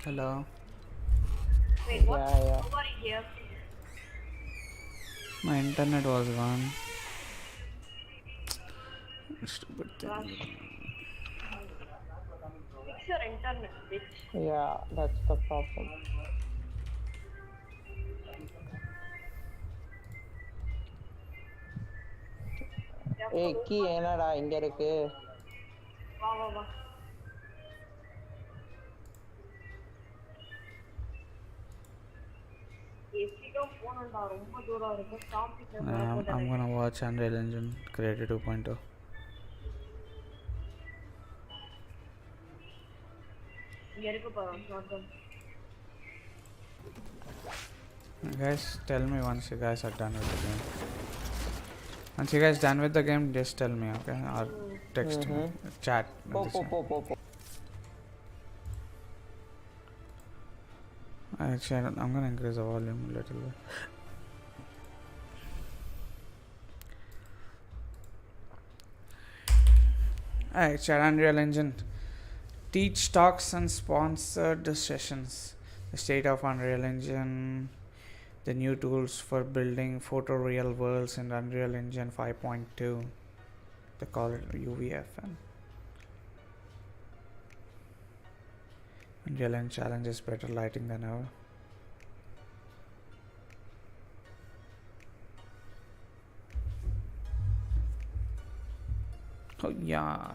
Hello. Wait, what? Yeah, yeah. Nobody here. My internet was gone. Stupid Gosh, thing. fix your internet, bitch. Yeah, that's the problem. Yeah, ஏய் key என்னடா இங்க இருக்கு? வா வா வா. சீக்கிரம் போகணும்டா, ரொம்ப தூரம் இருக்கு. Topic I'm gonna watch Unreal Engine Creator 2.0. இங்க இருக்கு பாரு, not done. Guys, tell me once you guys are done with the game. Once you guys done with the game, just tell me, okay? Or text me, chat. போ This போ one. போ போ போ. Actually, I'm gonna increase the volume a little bit. Alright, chat Unreal Engine. Teach talks and sponsored sessions. The state of Unreal Engine. The new tools for building photoreal worlds in Unreal Engine 5.2. They call it UVFN. Unreal Engine challenges better lighting than ever. Oh yeah.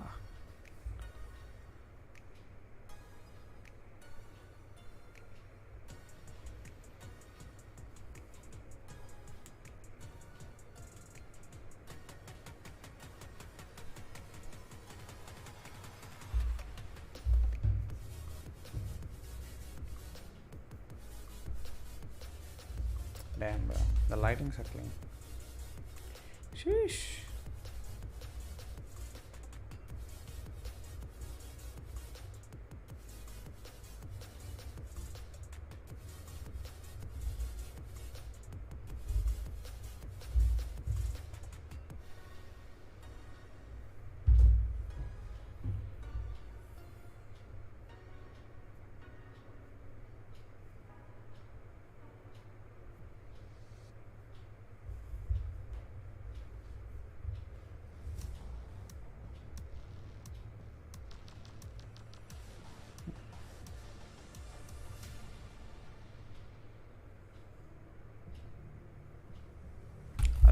Damn, bro. The lightings are clean. Sheesh.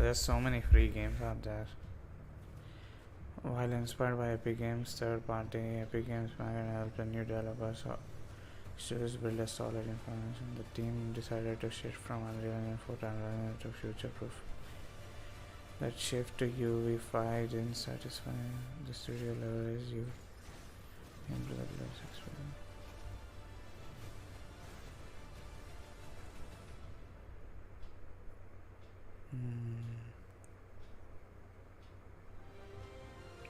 There's so many free games out there. While inspired by Epic Games, third party Epic Games can help the new developers or studios build a solid information. The team decided to shift from Unreal Engine 4 to Unreal Engine to future proof. That shift to UV5 didn't satisfy the studio leverage you into the plus experience.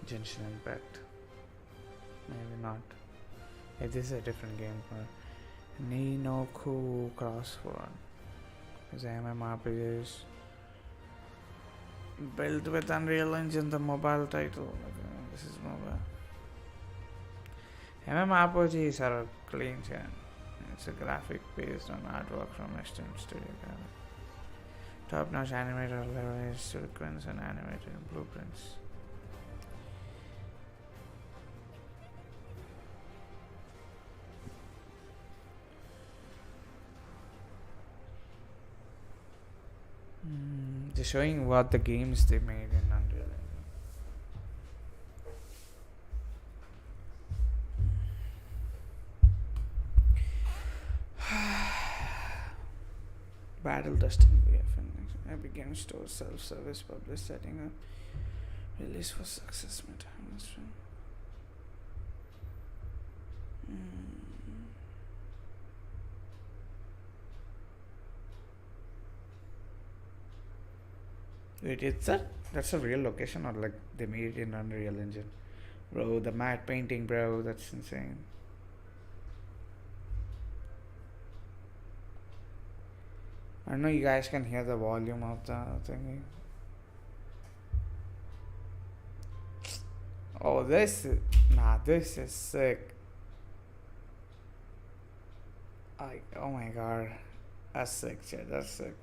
Genshin Impact. Maybe not. Hey, this is a different game. Ninoku Crossword is MMORPG built with Unreal Engine, the mobile title. Okay, this is mobile. MMORPGs are a clean chain. It's a graphic based on artwork from Extreme Studio. Top-notch animator leverage sequence and animated blueprints. They're showing what the games they made in Unreal Engine. Battle testing VFN. Epic Games Store self-service publish setting up. Release for success meta. Wait, that's a real location or like they made it in Unreal Engine? Bro, the matte painting, bro, that's insane. I know you guys can hear the volume of the thingy. Oh, this is sick. Oh my god. That's sick, shit. That's sick.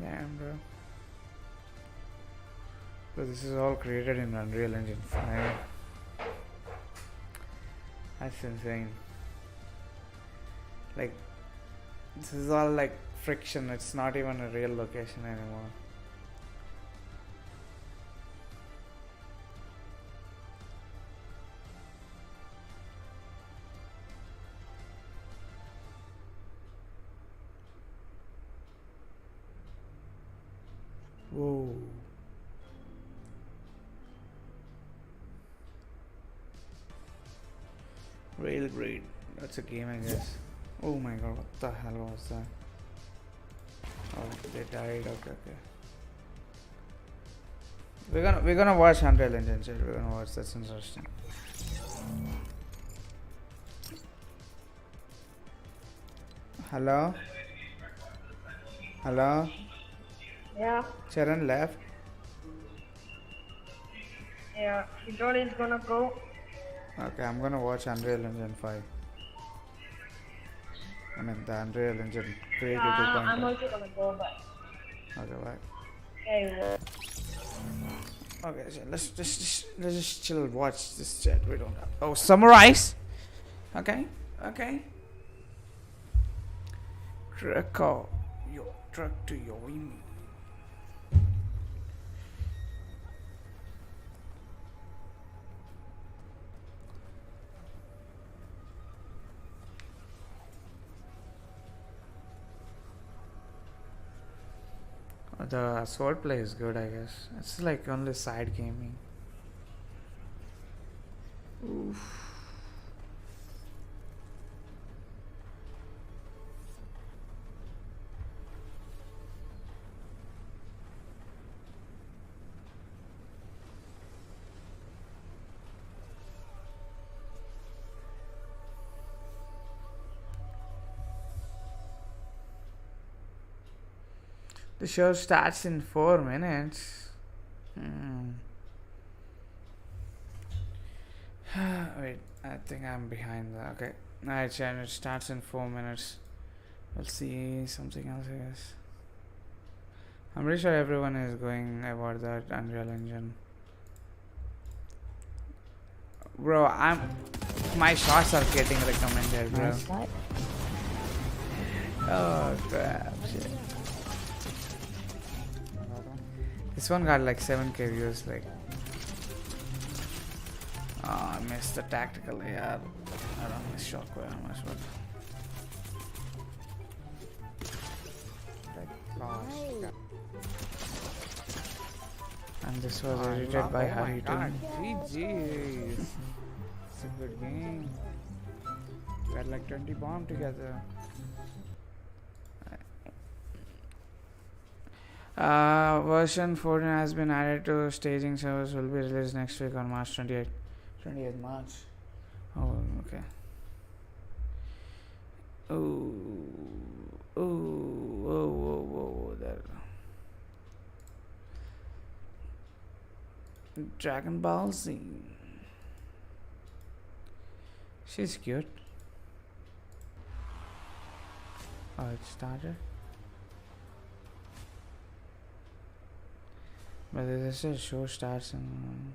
Damn, bro. So this is all created in Unreal Engine 5. That's insane. Like, this is all like friction. It's not even a real location anymore. Whoa. Railgrade. That's a game, I guess. Oh my god, what the hell was that? Oh, they died. Okay. We're gonna watch Unreal Engine shit. We're gonna watch. That's interesting. Hello? Hello? Yeah, Charan left. yeah. He told he's gonna go. Okay, I'm gonna watch Unreal Engine 5. I mean, the Unreal Engine created I'm 2.5. also gonna go, but Okay, bye. yeah. Okay, so let's just chill, watch this chat. We don't have. Oh, summarize. Okay. Truck your truck to your email. The swordplay is good, I guess. It's like only side gaming. Oof. The show starts in 4 minutes. Wait, I think I'm behind that. Okay. Night channel starts in 4 minutes. We'll see something else, I guess. I'm pretty sure everyone is going about that Unreal Engine. Bro, my shots are getting recommended, bro. Nice night. Oh crap, shit. This one got like 7k views, like. Oh, I missed the tactical, yeah. I don't miss shockwave how much, but. Like, gosh. And this was edited by Harry too. GG. It's a good game. We had like 20 bomb together. Version 14 has been added to staging servers. Will be released next week on March 28th. 28th March. Oh, okay. Whoa, there. Dragon Ball Z. She's cute. Oh, it started. But this is show starts in.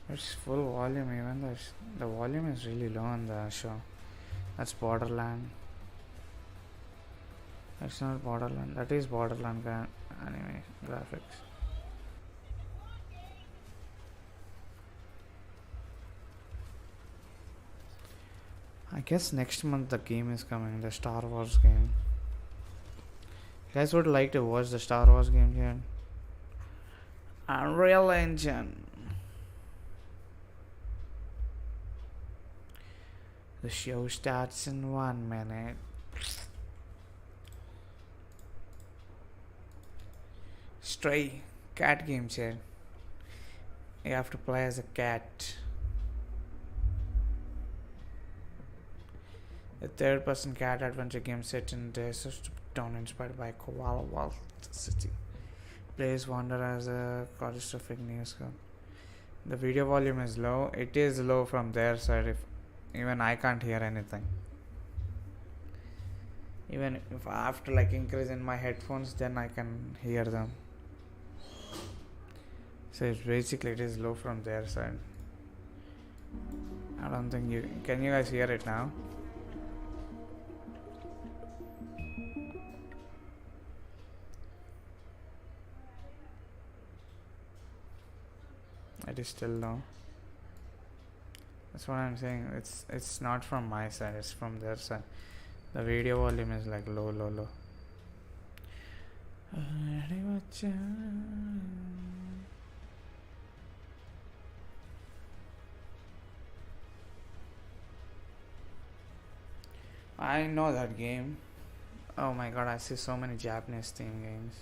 It's full volume, even though the volume is really low on the show. That's Borderland. That's not Borderland. That is Borderland anime graphics. I guess next month the game is coming, the Star Wars game. Guys would like to watch the Star Wars game here. Unreal Engine. The show starts in 1 minute. Stray cat games here. You have to play as a cat. A third-person cat adventure game set in a desert town inspired by Koala World City. Players wander as a catastrophic news girl. The video volume is low. It is low from their side. If even I can't hear anything. Even if I have to like increase in my headphones, then I can hear them. So it's basically it is low from their side. I don't think you can. You guys hear it now? It is still low. That's what I'm saying. It's not from my side. It's from their side. The video volume is like low. I know that game. Oh my god, I see so many Japanese theme games.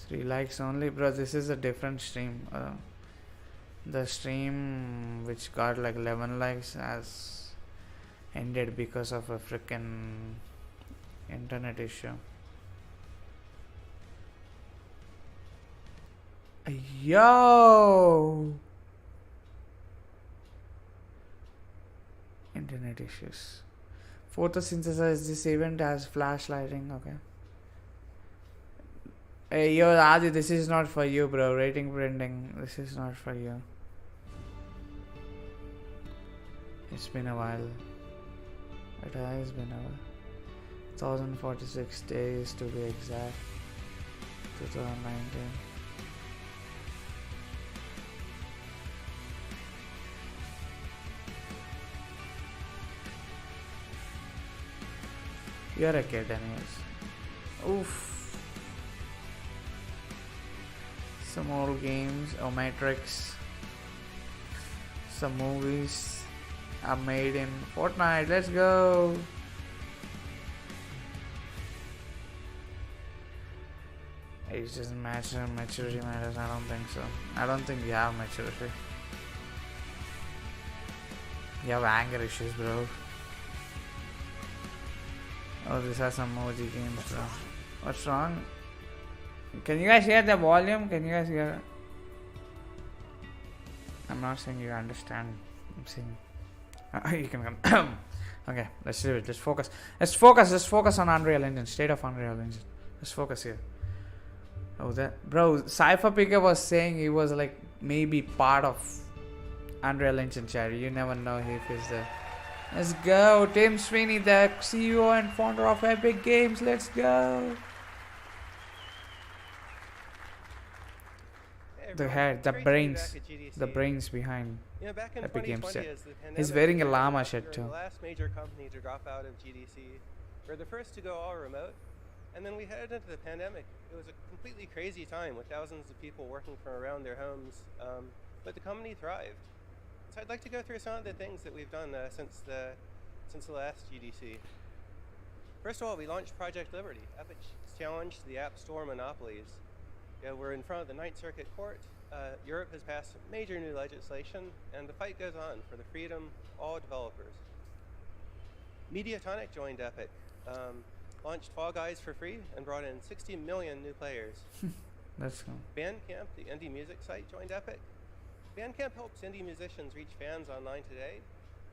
3 likes only, bro. This is a different stream. The stream which got like 11 likes has ended because of a freaking internet issue. Yo! Internet issues. Photosynthesize this event as flashlighting. Okay. Hey yo Adi, this is not for you, bro. Rating printing, this is not for you. It's been a while. It has been a while. 1046 days to be exact. 2019. You're a kid anyways. Oof. Some old games, Matrix. Some movies are made in Fortnite. Let's go. Age doesn't matter, maturity matters. I don't think so. I don't think you have maturity. You have anger issues, bro. Oh, this has some emoji games, bro. What's wrong? Can you guys hear the volume? Can you guys hear? I'm not saying you understand. I'm saying you can. Okay, let's do it. Let's focus. Let's focus on Unreal Engine. State of Unreal Engine. Let's focus here. Oh, that bro. Cypher Picker was saying he was like maybe part of Unreal Engine chat. You never know if he's there. Let's go, Tim Sweeney, the CEO and founder of Epic Games. Let's go. The head, the brains behind Epic Games. He's wearing a llama shirt too. The last major company to drop out of GDC. We're the first to go all remote, and then we headed into the pandemic. It was a completely crazy time with thousands of people working from around their homes, but the company thrived. So I'd like to go through some of the things that we've done since the last GDC. First of all, we launched Project Liberty, Epic's challenge to the App Store monopolies. Yeah, we're in front of the Ninth Circuit Court. Europe has passed major new legislation, and the fight goes on for the freedom of all developers. Mediatonic joined Epic, launched Fall Guys for free, and brought in 60 million new players. That's cool. Bandcamp, the indie music site, joined Epic. Bandcamp helps indie musicians reach fans online today,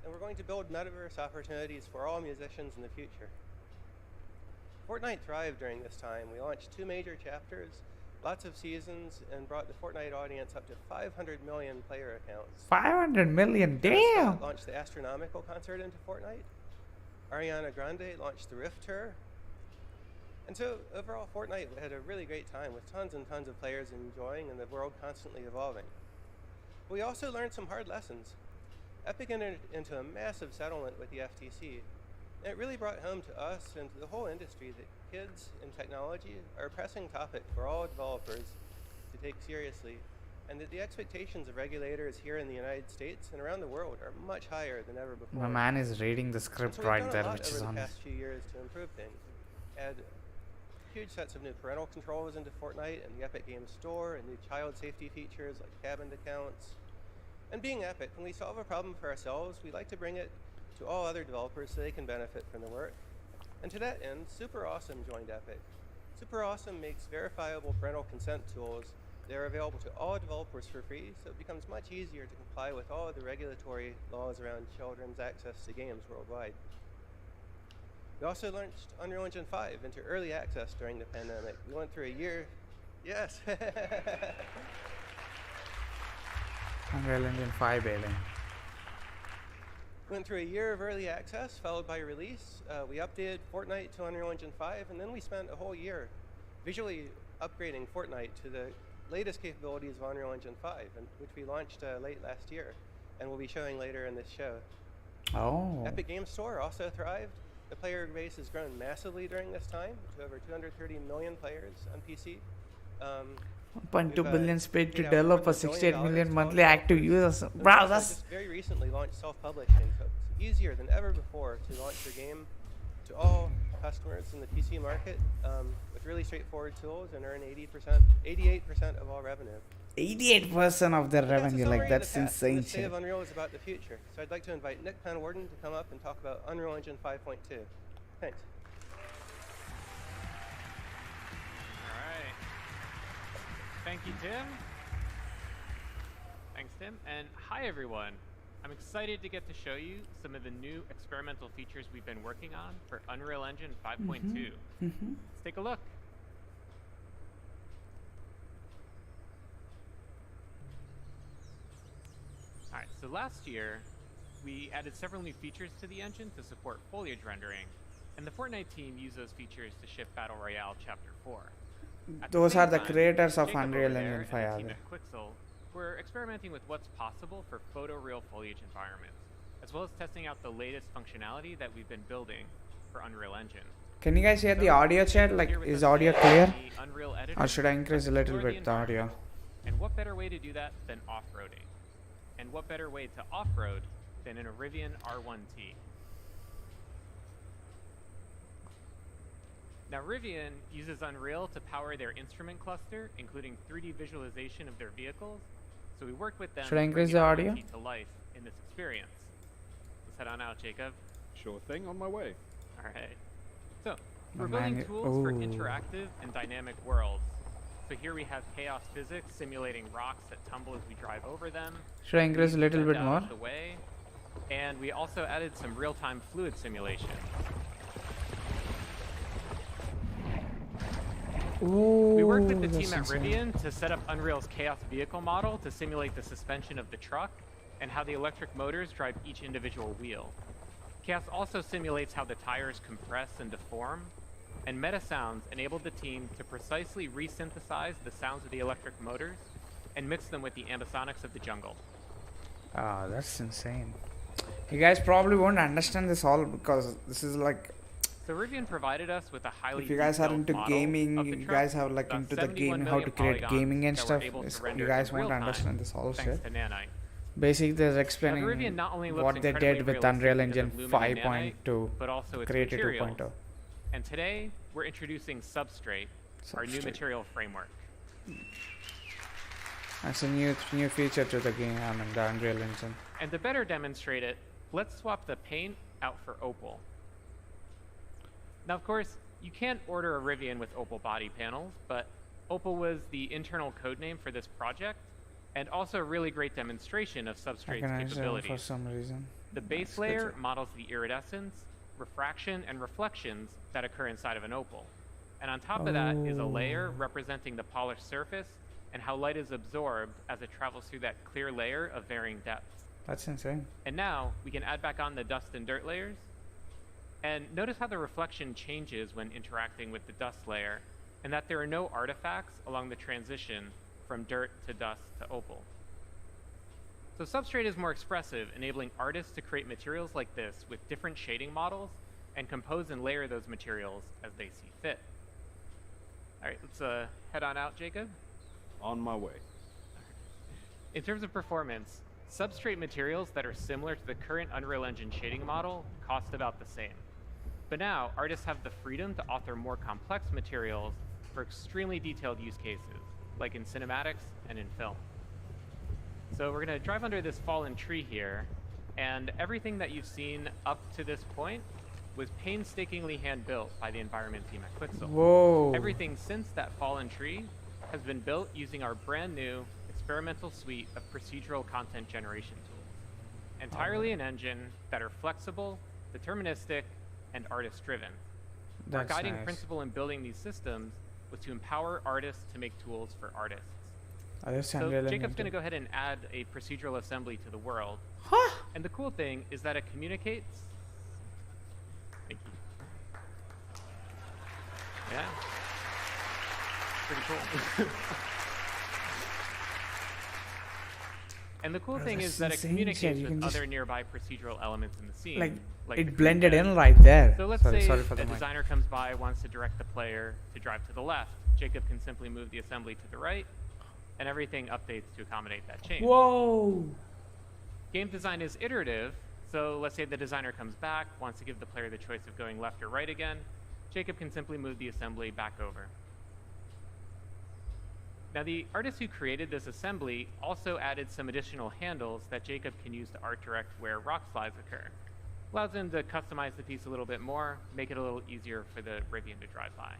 and we're going to build metaverse opportunities for all musicians in the future. Fortnite thrived during this time. We launched 2 major chapters, lots of seasons, and brought the Fortnite audience up to 500 million player accounts. 500 million, damn! Launched the Astronomical concert into Fortnite. Ariana Grande launched the Rift Tour. And so overall, Fortnite had a really great time with tons and tons of players enjoying and the world constantly evolving. We also learned some hard lessons. Epic entered into a massive settlement with the FTC. And it really brought home to us and to the whole industry that kids and technology are a pressing topic for all developers to take seriously, and that the expectations of regulators here in the United States and around the world are much higher than ever before. My man is reading the And script so we've right done there, a lot which over is the on. past few years to improve things. Add huge sets of new parental controls into Fortnite and the Epic Games Store, and new child safety features like cabined accounts. And being Epic, when we solve a problem for ourselves, we like to bring it to all other developers so they can benefit from the work. And to that end, Super Awesome joined Epic. Super Awesome makes verifiable parental consent tools. They're available to all developers for free, so it becomes much easier to comply with all of the regulatory laws around children's access to games worldwide. We also launched Unreal Engine 5 into early access during the pandemic. We went through a year. Yes. Unreal Engine 5 baby. Went through a year of early access, followed by release. We updated Fortnite to Unreal Engine 5, and then we spent a whole year visually upgrading Fortnite to the latest capabilities of Unreal Engine 5, which we launched late last year, and we'll be showing later in this show. Oh. Epic Games Store also thrived. The player base has grown massively during this time to over 230 million players on PC. 1.2 billion paid to paid out develop more a than $1 billion 68 million to monthly all active developers. users. And we Wow, also that's just very recently launched self-publishing, so it's easier than ever before to launch your game to all customers in the PC market with really straightforward tools and earn 88% of all revenue. 88% of their But that's a revenue. summary Like, of that's the past, and insane the state shit. of Unreal is about the future. So I'd like to invite Nick Penwarden to come up and talk about Unreal Engine 5.2. Thanks. All right. Thank you, Tim. Thanks, Tim. And hi, everyone. I'm excited to get to show you some of the new experimental features we've been working on for Unreal Engine 5.2. Let's take a look. All right, so last year, we added several new features to the engine to support foliage rendering, and the Fortnite team used those features to ship Battle Royale Chapter 4. At Those same are the time, creators of Jacob Unreal over there Engine and 5, the are team they? at Quixel were experimenting with what's possible for photoreal foliage environments, as well as testing out the latest functionality that we've been building for Unreal Engine. Can you guys hear the So, audio chat? here Like, with is us audio today clear? is the Unreal Editor. Or should I increase a Let's little explore bit the audio? environment. And what better way to do that than off-roading? And what better way to off-road than in a Rivian R1T? Now, Rivian uses Unreal to power their instrument cluster, including 3D visualization of their vehicles. So we worked with them Should I to increase bring the the audio? R1T to life in this experience. Let's head on out, Jacob. Sure thing, on my way. All right. So My we're man building is- tools for ooh. interactive and dynamic worlds. So here we have chaos physics simulating rocks that tumble as we drive over them. Should I increase a Trees little bend bit out more? of the way. And we also added some real-time fluid simulation. Ooh, We worked with the that's team at insane. Rivian to set up Unreal's Chaos vehicle model to simulate the suspension of the truck and how the electric motors drive each individual wheel. Chaos also simulates how the tires compress and deform, and Meta Sounds enabled the team to precisely resynthesize the sounds of the electric motors and mix them with the ambisonics of the jungle. Ah, that's insane. You guys probably won't understand this all because this is like, So Rivian provided us with a highly if you guys are detailed into model gaming, of the you truck, guys have like about into the 71 game, how million to create polygons gaming and that we're stuff. able to Is, render you guys in won't real time, understand this all thanks shit. to Nanite. Basically, they're Now, explaining the Rivian not only looks what they incredibly did with realistic Unreal because of Engine Lumen and Nanite, 5.2, but also its created materials. 2.0. And today, we're introducing Substrate, our new Substrate. material framework. That's a new feature to the game, I mean, the Unreal Engine. And to better demonstrate it, let's swap the paint out for Opal. Now, of course, you can't order a Rivian with Opal body panels, but Opal was the internal code name for this project, and also a really great demonstration of Substrate's Organized for capabilities. some reason. The base That's good layer to- models the iridescence, refraction, and reflections that occur inside of an opal. And on top of that is a layer Oh. representing the polished surface and how light is absorbed as it travels through that clear layer of varying depths. That's insane. And now we can add back on the dust and dirt layers. And notice how the reflection changes when interacting with the dust layer, and that there are no artifacts along the transition from dirt to dust to opal. So Substrate is more expressive, enabling artists to create materials like this with different shading models and compose and layer those materials as they see fit. All right, let's head on out, Jacob. On my way. In terms of performance, substrate materials that are similar to the current Unreal Engine shading model cost about the same. But now, artists have the freedom to author more complex materials for extremely detailed use cases, like in cinematics and in film. So we're going to drive under this fallen tree here, and everything that you've seen up to this point was painstakingly hand-built by the environment team at Quixel. Whoa. Everything since that fallen tree has been built using our brand new experimental suite of procedural content generation tools, entirely an engine that are flexible, deterministic, and artist-driven. Our That's guiding nice. principle in building these systems was to empower artists to make tools for artists. So So Jacob's going to go ahead and add a procedural assembly to the world. Huh? And the cool thing is that it communicates. Thank you. Yeah. Pretty cool. And the cool Bro, thing that's is that it insane, communicates Chad. You with can just- other nearby procedural elements in the scene. Like, the it blended food in bed. right there. So let's sorry say for the a mic. designer comes by, wants to direct the player to drive to the left. Jacob can simply move the assembly to the right, and everything updates to accommodate that change. Whoa. Game design is iterative, so let's say the designer comes back, wants to give the player the choice of going left or right again. Jacob can simply move the assembly back over. Now, the artist who created this assembly also added some additional handles that Jacob can use to art direct where rock slides occur. Allows him to customize the piece a little bit more, make it a little easier for the Rivian to drive by.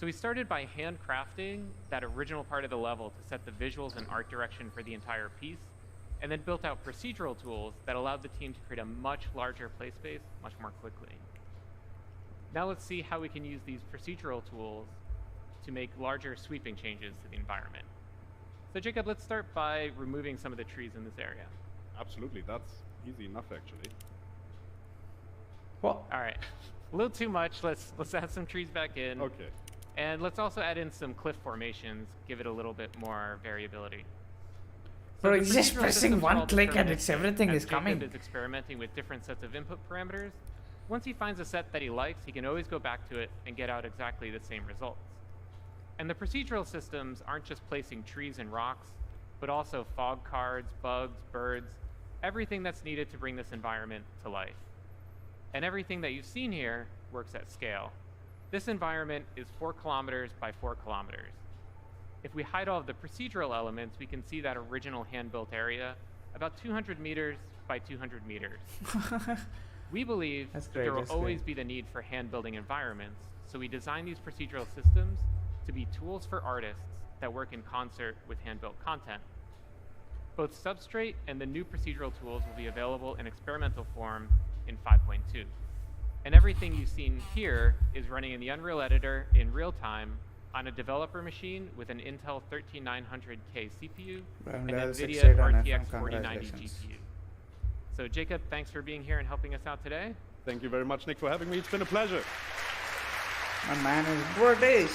So we started by handcrafting that original part of the level to set the visuals and art direction for the entire piece, and then built out procedural tools that allowed the team to create a much larger play space much more quickly. Now let's see how we can use these procedural tools to make larger sweeping changes to the environment. So Jacob, let's start by removing some of the trees in this area. Absolutely, that's easy enough actually. What? All right, a little too much. Let's add some trees back in. Okay. And let's also add in some cliff formations, give it a little bit more variability. Bro, the he's just procedural pressing system's one all click and it's deterministic, everything as is coming. Jacob is experimenting with different sets of input parameters. Once he finds a set that he likes, he can always go back to it and get out exactly the same results. And the procedural systems aren't just placing trees and rocks, but also fog cards, bugs, birds, everything that's needed to bring this environment to life. And everything that you've seen here works at scale. This environment is 4 kilometers by 4 kilometers. If we hide all of the procedural elements, we can see that original hand-built area about 200 meters by 200 meters. We believe That's that great, there will that's always great. be the need for hand-building environments, so we design these procedural systems to be tools for artists that work in concert with hand-built content. Both Substrate and the new procedural tools will be available in experimental form in 5.2. And everything you've seen here is running in the Unreal Editor in real time on a developer machine with an Intel 13900K CPU I'm and level NVIDIA 68 on RTX FM, 4090 congratulations. GPU. So Jacob, thanks for being here and helping us out today. Thank you very much, Nick, for having me. It's been a pleasure. My man is British.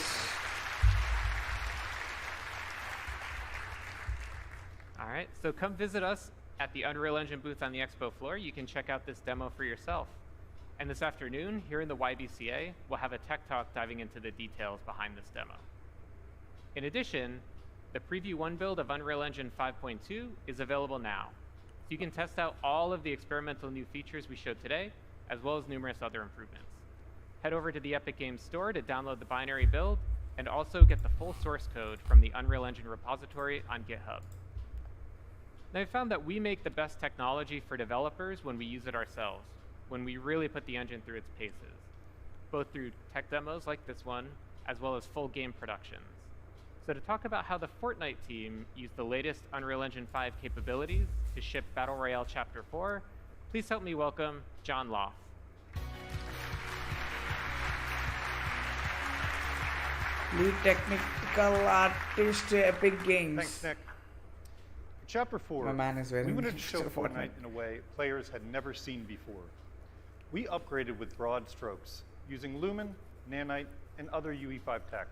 All right, so come visit us at the Unreal Engine booth on the expo floor. You can check out this demo for yourself. And this afternoon, here in the YBCA, we'll have a tech talk diving into the details behind this demo. In addition, the Preview 1 build of Unreal Engine 5.2 is available now. So you can test out all of the experimental new features we showed today, as well as numerous other improvements. Head over to the Epic Games Store to download the binary build, and also get the full source code from the Unreal Engine repository on GitHub. Now, I found that we make the best technology for developers when we use it ourselves, when we really put the engine through its paces, both through tech demos like this one, as well as full game productions. So to talk about how the Fortnite team used the latest Unreal Engine 5 capabilities to ship Battle Royale Chapter 4, please help me welcome John Loth. Lead technical artist, Epic Games. Thanks, Nick. For Chapter 4, My man is very we wanted to show interested in Fortnite in a way players had never seen before. We upgraded with broad strokes, using Lumen, Nanite, and other UE5 tech.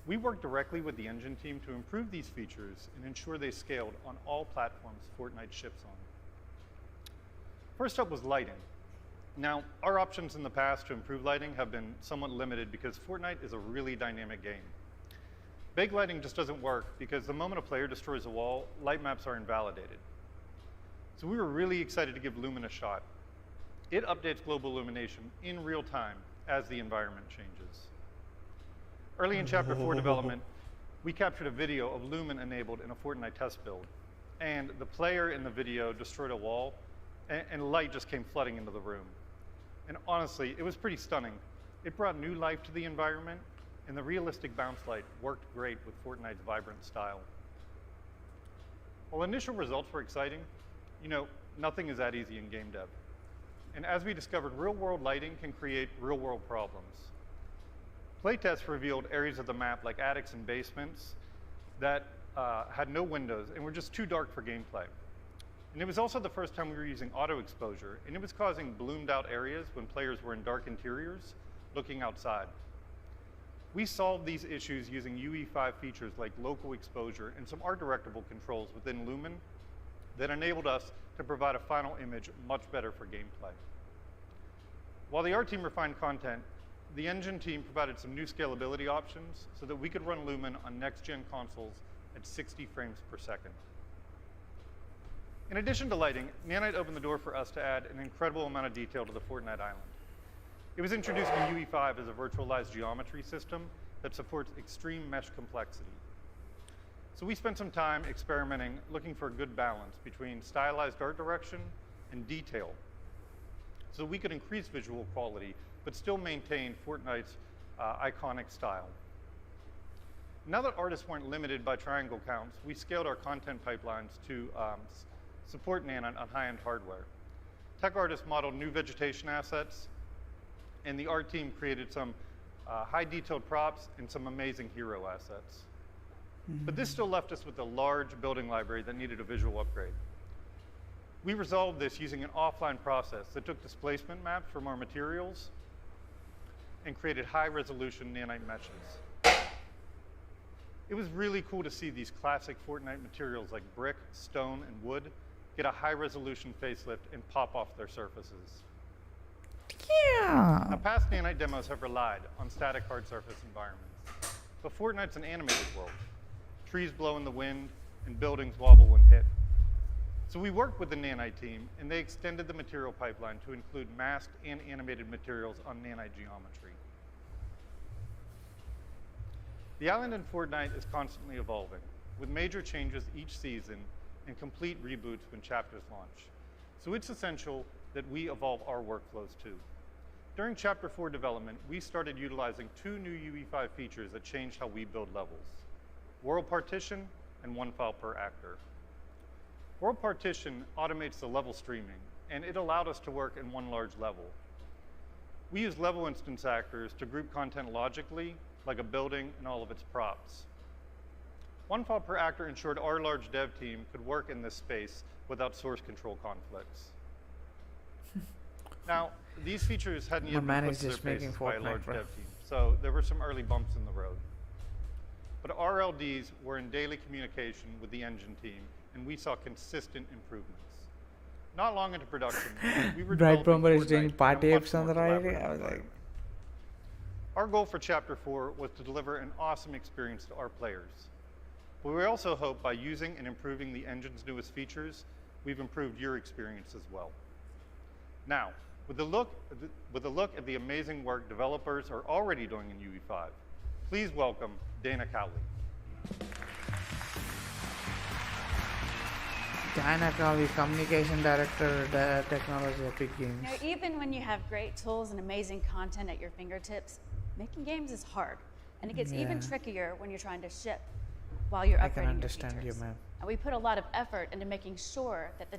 We worked directly with the engine team to improve these features and ensure they scaled on all platforms Fortnite ships on. First up was lighting. Now, our options in the past to improve lighting have been somewhat limited because Fortnite is a really dynamic game. Vague lighting just doesn't work because the moment a player destroys a wall, light maps are invalidated. So we were really excited to give Lumen a shot. It updates global illumination in real time as the environment changes. Early in Chapter 4 development, we captured a video of Lumen enabled in a Fortnite test build. And the player in the video destroyed a wall, and light just came flooding into the room. And honestly, it was pretty stunning. It brought new life to the environment, and the realistic bounce light worked great with Fortnite's vibrant style. While initial results were exciting, nothing is that easy in game dev. And as we discovered, real-world lighting can create real-world problems. Playtests revealed areas of the map, like attics and basements, that had no windows and were just too dark for gameplay. And it was also the first time we were using auto exposure, and it was causing bloomed out areas when players were in dark interiors looking outside. We solved these issues using UE5 features like local exposure and some art directable controls within Lumen that enabled us to provide a final image much better for gameplay. While the art team refined content, the engine team provided some new scalability options so that we could run Lumen on next-gen consoles at 60 frames per second. In addition to lighting, Nanite opened the door for us to add an incredible amount of detail to the Fortnite island. It was introduced in UE5 as a virtualized geometry system that supports extreme mesh complexity. So we spent some time experimenting, looking for a good balance between stylized art direction and detail, so we could increase visual quality, but still maintain Fortnite's iconic style. Now that artists weren't limited by triangle counts, we scaled our content pipelines to support Nanite on high-end hardware. Tech artists modeled new vegetation assets, and the art team created some high-detailed props and some amazing hero assets. But this still left us with a large building library that needed a visual upgrade. We resolved this using an offline process that took displacement maps from our materials and created high-resolution nanite meshes. It was really cool to see these classic Fortnite materials like brick, stone, and wood get a high-resolution facelift and pop off their surfaces. Yeah. Now, past nanite demos have relied on static hard surface environments, but Fortnite's an animated world. Trees blow in the wind, and buildings wobble when hit. So we worked with the nanite team, and they extended the material pipeline to include masked and animated materials on nanite geometry. The island in Fortnite is constantly evolving, with major changes each season and complete reboots when chapters launch. So it's essential that we evolve our workflows too. During Chapter 4 development, we started utilizing 2 new UE5 features that changed how we build levels: World Partition and one file per actor. World Partition automates the level streaming, and it allowed us to work in one large level. We use level instance actors to group content logically, like a building and all of its props. One file per actor ensured our large dev team could work in this space without source control conflicts. Now, these features hadn't yet been put to their faces by a large dev team, so there were some early bumps in the road. But RLDs were in daily communication with the engine team, and we saw consistent improvements. Not long into production, we were Bright Bomber is Fortnite doing in a party much apps on more the right. collaborative I was like, environment. Our goal for Chapter 4 was to deliver an awesome experience to our players. But we also hope by using and improving the engine's newest features, we've improved your experience as well. Now, with a look at the amazing work developers are already doing in UE5, please welcome Dana Cowley. Dana Cowley, Communication Director, Technology, Epic Games. Even when you have great tools and amazing content at your fingertips, making games is hard. And it gets even trickier when you're trying to ship while you're upgrading I can understand your you, features. man. And we put a lot of effort into making sure that the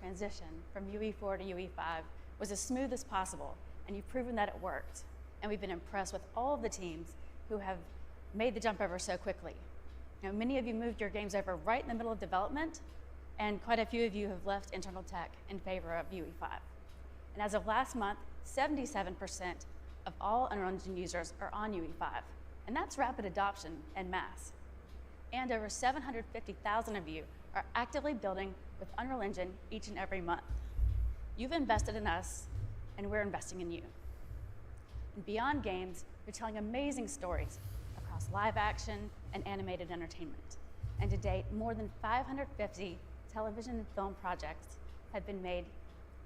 transition from UE4 to UE5 was as smooth as possible. And you've proven that it worked. And we've been impressed with all of the teams who have made the jump over so quickly. Many of you moved your games over right in the middle of development, and quite a few of you have left internal tech in favor of UE5. And as of last month, 77% of all Unreal Engine users are on UE5, and that's rapid adoption en masse. And over 750,000 of you are actively building with Unreal Engine each and every month. You've invested in us, and we're investing in you. And beyond games, you're telling amazing stories across live action and animated entertainment. And to date, more than 550 television and film projects have been made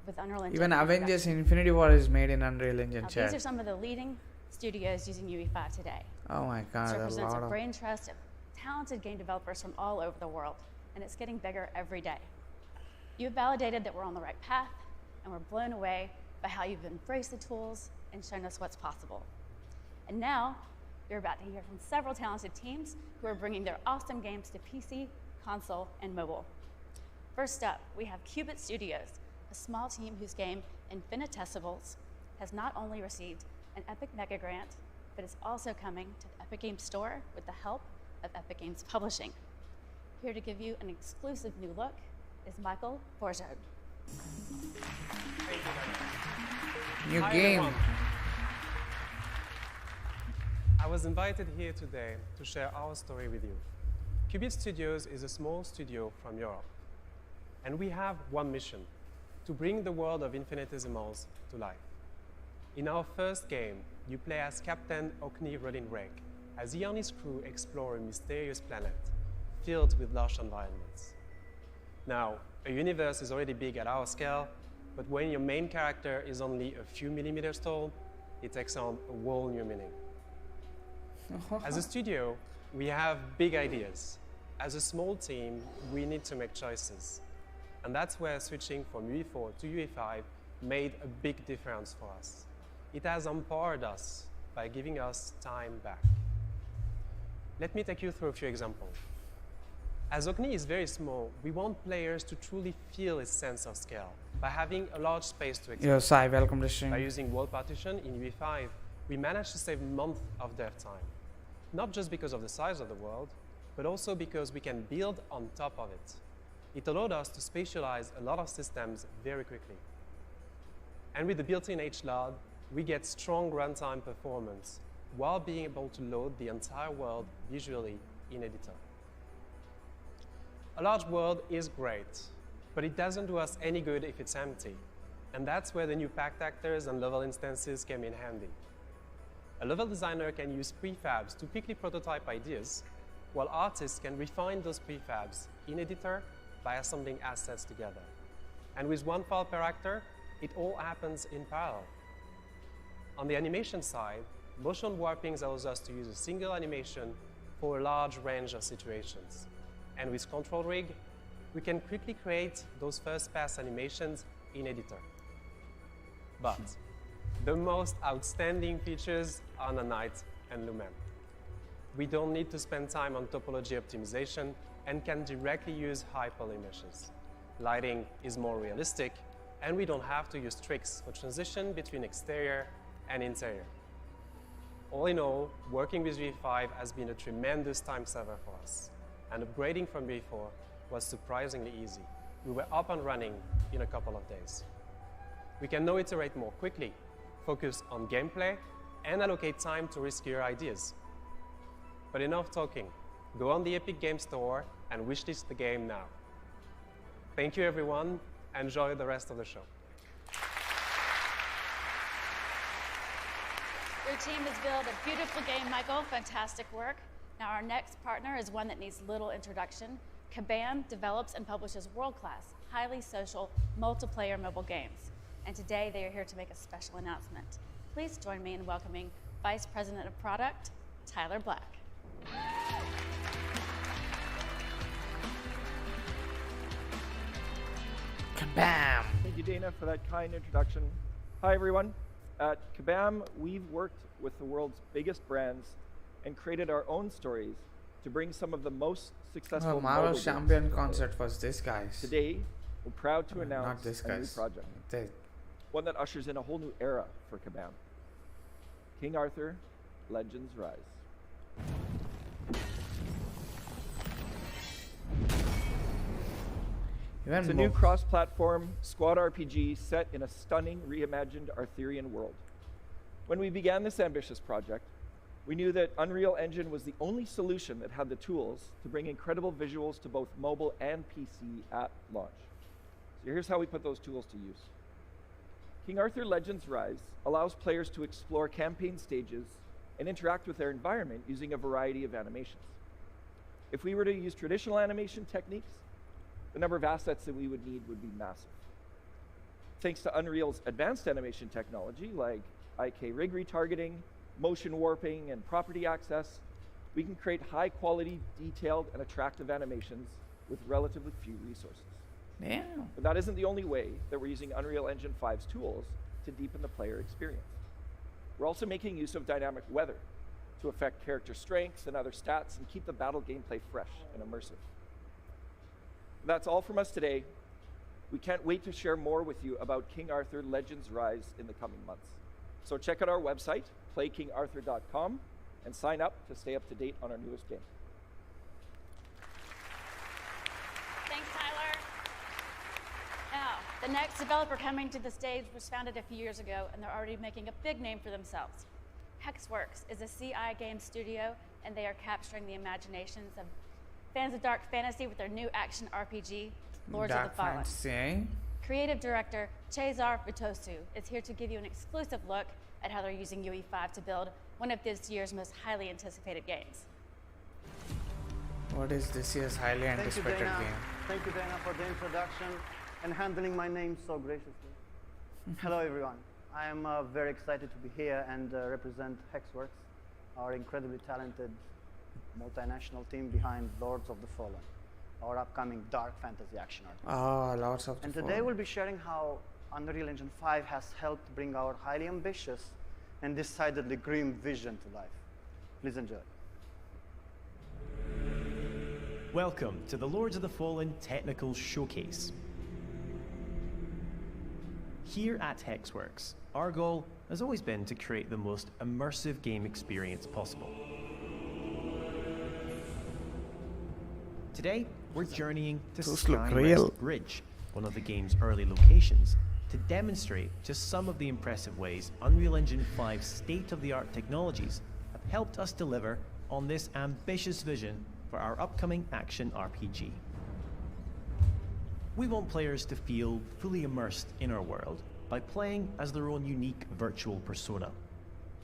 with Unreal Engine. Even in Avengers production. Infinity War is made in Unreal Engine, Now, these are chat. some of the leading studios using UE5 today. Oh my This god, a represents a lot of... brain trust of talented game developers from all over the world, and it's getting bigger every day. You've validated that we're on the right path, and we're blown away by how you've embraced the tools and shown us what's possible. And now, you're about to hear from several talented teams who are bringing their awesome games to PC, console, and mobile. First up, we have Qubit Studios, a small team whose game Infinitesimals has not only received an Epic Mega Grant, but is also coming to the Epic Games Store with the help of Epic Games Publishing. Here to give you an exclusive new look is Michael Borjard. New Hi, game. everyone. I was invited here today to share our story with you. Qubit Studios is a small studio from Europe, and we have one mission: to bring the world of Infinitesimals to life. In our first game, you play as Captain Orkney Rodin-Rake, as he and his crew explore a mysterious planet filled with lush environments. Now, a universe is already big at our scale, but when your main character is only a few millimeters tall, it takes on a whole new meaning. As a studio, we have big ideas. As a small team, we need to make choices. And that's where switching from UE4 to UE5 made a big difference for us. It has empowered us by giving us time back. Let me take you through a few examples. As Orkney is very small, we want players to truly feel its sense of scale by having a large space to explore. Yo, Sai, welcome to By stream. using wall partition in UE5, we managed to save months of dev time. Not just because of the size of the world, but also because we can build on top of it. It allowed us to spatialize a lot of systems very quickly. And with the built-in HLOD, we get strong runtime performance while being able to load the entire world visually in editor. A large world is great, but it doesn't do us any good if it's empty. And that's where the new packed actors and level instances came in handy. A level designer can use prefabs to quickly prototype ideas, while artists can refine those prefabs in editor by assembling assets together. And with one file per actor, it all happens in parallel. On the animation side, motion warping allows us to use a single animation for a large range of situations. And with Control Rig, we can quickly create those first pass animations in editor. But the most outstanding features are Nanite and Lumen. We don't need to spend time on topology optimization and can directly use high poly meshes. Lighting is more realistic, and we don't have to use tricks for transition between exterior and interior. All in all, working with UE5 has been a tremendous time saver for us, and upgrading from UE4 was surprisingly easy. We were up and running in a couple of days. We can now iterate more quickly, focus on gameplay, and allocate time to riskier ideas. But enough talking. Go on the Epic Games Store and wishlist the game now. Thank you, everyone. Enjoy the rest of the show. Your team has built a beautiful game, Michael. Fantastic work. Now, our next partner is one that needs little introduction. Kabam develops and publishes world-class, highly social, multiplayer mobile games. And today, they are here to make a special announcement. Please join me in welcoming Vice President of Product, Tyler Black. Kabam! Thank you, Dana, for that kind introduction. Hi, everyone. At Kabam, we've worked with the world's biggest brands and created our own stories to bring some of the most successful Oh, Marvel mobile games Champion to the concert was this guy's. Today, we're proud to Not announce this a new guy's. project, They- one that ushers in a whole new era for Kabam. King Arthur, Legends Rise. Even It's a more. new cross-platform squad RPG set in a stunning reimagined Arthurian world. When we began this ambitious project, we knew that Unreal Engine was the only solution that had the tools to bring incredible visuals to both mobile and PC at launch. So here's how we put those tools to use. King Arthur Legends Rise allows players to explore campaign stages and interact with their environment using a variety of animations. If we were to use traditional animation techniques, the number of assets that we would need would be massive. Thanks to Unreal's advanced animation technology like IK rig retargeting, motion warping, and property access, we can create high quality, detailed, and attractive animations with relatively few resources. Yeah. But that isn't the only way that we're using Unreal Engine 5's tools to deepen the player experience. We're also making use of dynamic weather to affect character strengths and other stats and keep the battle gameplay fresh and immersive. That's all from us today. We can't wait to share more with you about King Arthur Legends Rise in the coming months. So check out our website, playkingarthur.com, and sign up to stay up to date on our newest game. Thanks, Tyler. Now, the next developer coming to the stage was founded a few years ago, and they're already making a big name for themselves. Hexworks is a CI game studio, and they are capturing the imaginations of fans of dark fantasy with their new action RPG, Lords of the Fallen. Fantasy, eh? Creative director Cesar Vitosu is here to give you an exclusive look at how they're using UE5 to build one of this year's most highly anticipated games. What is this year's highly anticipated game? Thank you, Dana, for the introduction and handling my name so graciously. Hello, everyone. I am very excited to be here and represent Hexworks, our incredibly talented multinational team behind Lords of the Fallen, our upcoming dark fantasy action RPG. Oh, lots of. And today we'll be sharing how Unreal Engine 5 has helped bring our highly ambitious and decidedly grim vision to life. Please enjoy. Welcome to the Lords of the Fallen Technical Showcase. Here at Hexworks, our goal has always been to create the most immersive game experience possible. Today, we're journeying to Skywest Bridge, one of the game's early locations, to demonstrate just some of the impressive ways Unreal Engine 5's state-of-the-art technologies have helped us deliver on this ambitious vision for our upcoming action RPG. We want players to feel fully immersed in our world by playing as their own unique virtual persona.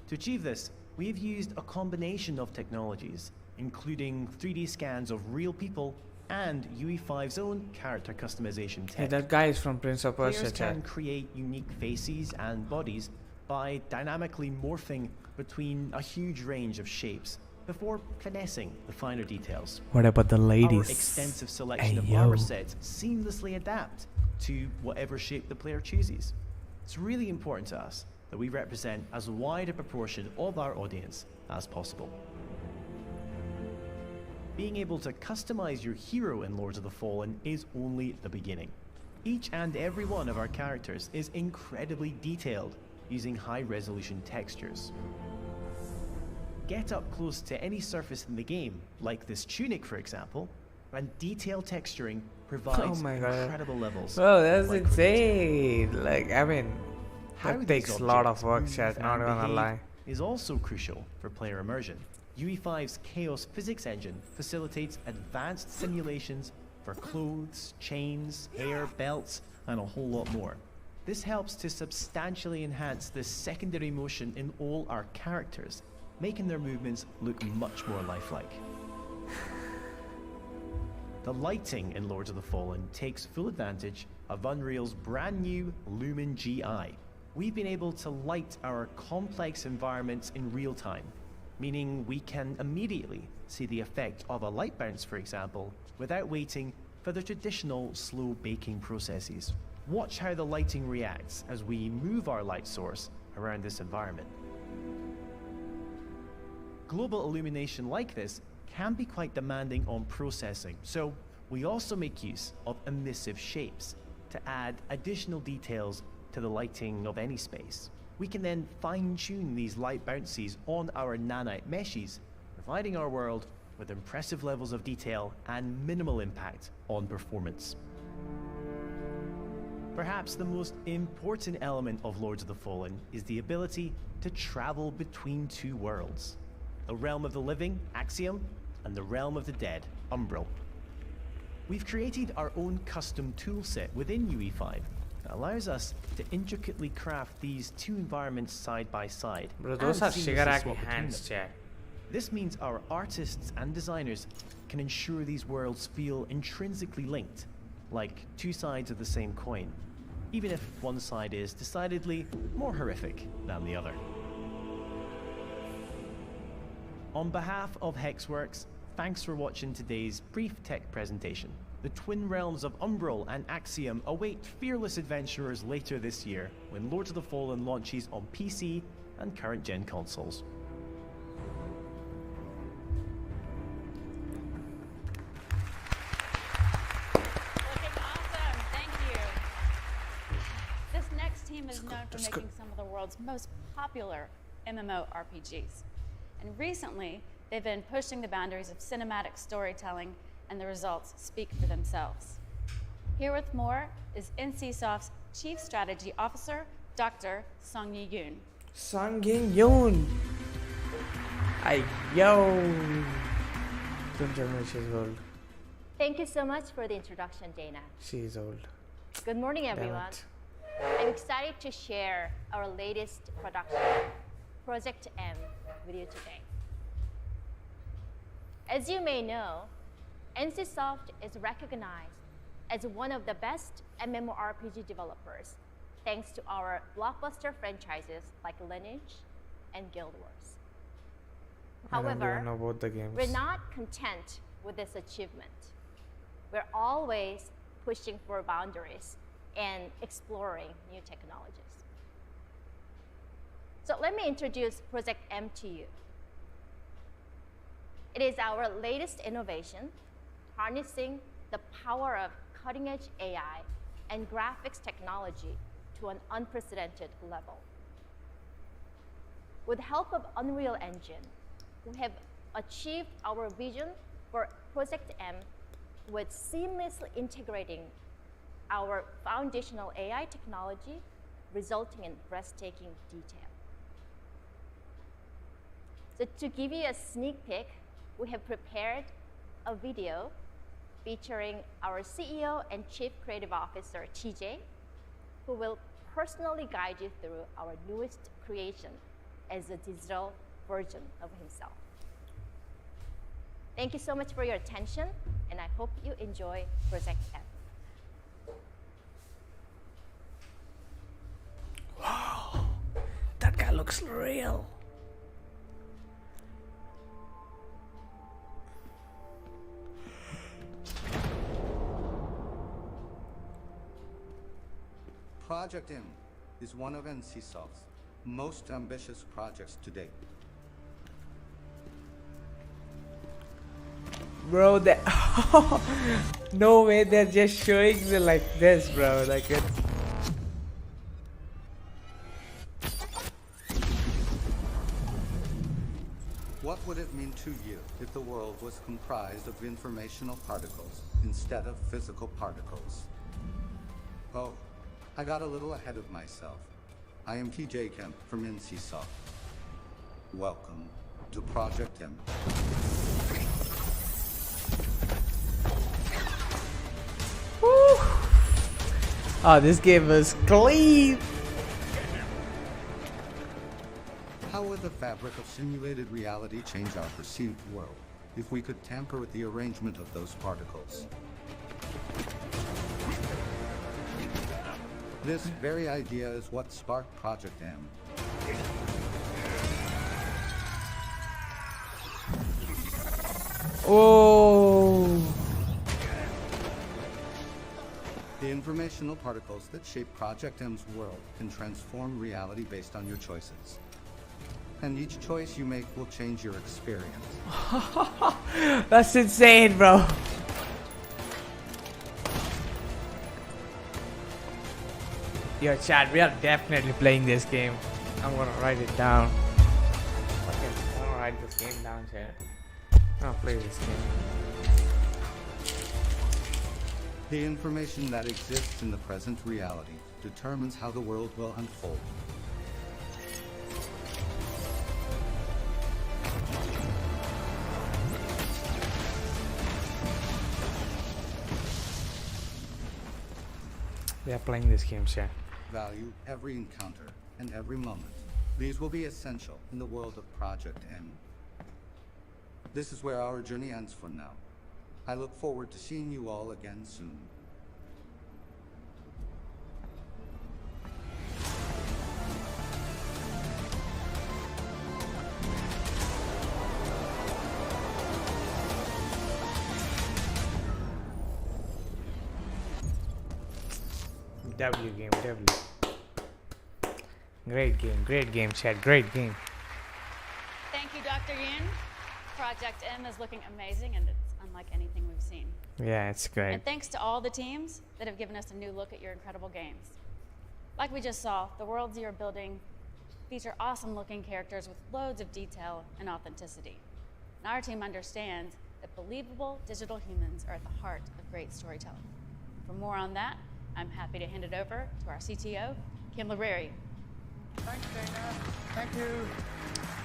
To achieve this, we have used a combination of technologies, including 3D scans of real people and UE5's own character customization tech. Hey, that guy is from Prince of Persia. Players can create unique faces and bodies by dynamically morphing between a huge range of shapes before finessing the finer details. What about the ladies? Our extensive selection of armor sets seamlessly adapt to whatever shape the player chooses. It's really important to us that we represent as wide a proportion of our audience as possible. Being able to customize your hero in Lords of the Fallen is only the beginning. Each and every one of our characters is incredibly detailed, using high-resolution textures. Get up close to any surface in the game, like this tunic for example, and detailed texturing provides incredible levels. Oh, that's insane! Like, I mean, that takes a lot of work, chat, not gonna lie. Is also crucial for player immersion. UE5's Chaos Physics engine facilitates advanced simulations for clothes, chains, hair, belts, and a whole lot more. This helps to substantially enhance the secondary motion in all our characters, making their movements look much more lifelike. The lighting in Lords of the Fallen takes full advantage of Unreal's brand new Lumen GI. We've been able to light our complex environments in real time, meaning we can immediately see the effect of a light bounce, for example, without waiting for the traditional slow baking processes. Watch how the lighting reacts as we move our light source around this environment. Global illumination like this can be quite demanding on processing, so we also make use of emissive shapes to add additional details to the lighting of any space. We can then fine-tune these light bounces on our nanite meshes, providing our world with impressive levels of detail and minimal impact on performance. Perhaps the most important element of Lords of the Fallen is the ability to travel between two worlds: the realm of the living, Axiom, and the realm of the dead, Umbral. We've created our own custom toolset within UE5 allows us to intricately craft these two environments side by side. Bro, those and are seamlessly Shigaraki swap between hands, them. chat. This means our artists and designers can ensure these worlds feel intrinsically linked, like two sides of the same coin, even if one side is decidedly more horrific than the other. On behalf of Hexworks, thanks for watching today's brief tech presentation. The twin realms of Umbral and Axiom await fearless adventurers later this year when Lords of the Fallen launches on PC and current-gen consoles. Looking awesome. Thank you. This next team is known for making some of the world's most popular MMORPGs. And recently, they've been pushing the boundaries of cinematic storytelling, and the results speak for themselves. Here with more is NCSoft's Chief Strategy Officer, Dr. Sung-Yi Yoon. Sung-Yi Yoon! Yo! Don't tell me she's old. Thank you so much for the introduction, Dana. She's old. Good morning, Damn everyone. it. I'm excited to share our latest production, Project M, with you today. As you may know, NCSoft is recognized as one of the best MMORPG developers thanks to our blockbuster franchises like Lineage and Guild Wars. I don't However, even know about the games. we're not content with this achievement. We're always pushing for boundaries and exploring new technologies. So let me introduce Project M to you. It is our latest innovation, harnessing the power of cutting-edge AI and graphics technology to an unprecedented level. With the help of Unreal Engine, we have achieved our vision for Project M with seamlessly integrating our foundational AI technology, resulting in breathtaking detail. So to give you a sneak peek, we have prepared a video featuring our CEO and Chief Creative Officer, TJ, who will personally guide you through our newest creation as a digital version of himself. Thank you so much for your attention, and I hope you enjoy Project M. Wow, that guy looks real. Project M is one of NCSoft's most ambitious projects to date. Bro, that no way they're just showing me like this, bro. Like it's What would it mean to you if the world was comprised of informational particles instead of physical particles? Oh, I got a little ahead of myself. I am TJ Kemp from NCSoft. Welcome to Project M. oh, this game was clean. How would the fabric of simulated reality change our perceived world if we could tamper with the arrangement of those particles? This very idea is what sparked Project M. Oh. The informational particles that shape Project M's world can transform reality based on your choices. And each choice you make will change your experience. That's insane, bro. Yo, chat, we are definitely playing this game. I'm gonna write it down. Okay, I'm gonna write this game down, chat. I'll play this game. The information that exists in the present reality determines how the world will unfold. We are playing this game, chat. Value every encounter and every moment. These will be essential in the world of Project M. This is where our journey ends for now. I look forward to seeing you all again soon. W game, W. Great game, chat. Great game. Thank you, Dr. Yin. Project M is looking amazing, and it's unlike anything we've seen. Yeah, it's great. And thanks to all the teams that have given us a new look at your incredible games. Like we just saw, the worlds you're building feature awesome-looking characters with loads of detail and authenticity. And our team understands that believable digital humans are at the heart of great storytelling. For more on that, I'm happy to hand it over to our CTO, Kim Labreri. Thanks, Dana. Thank you.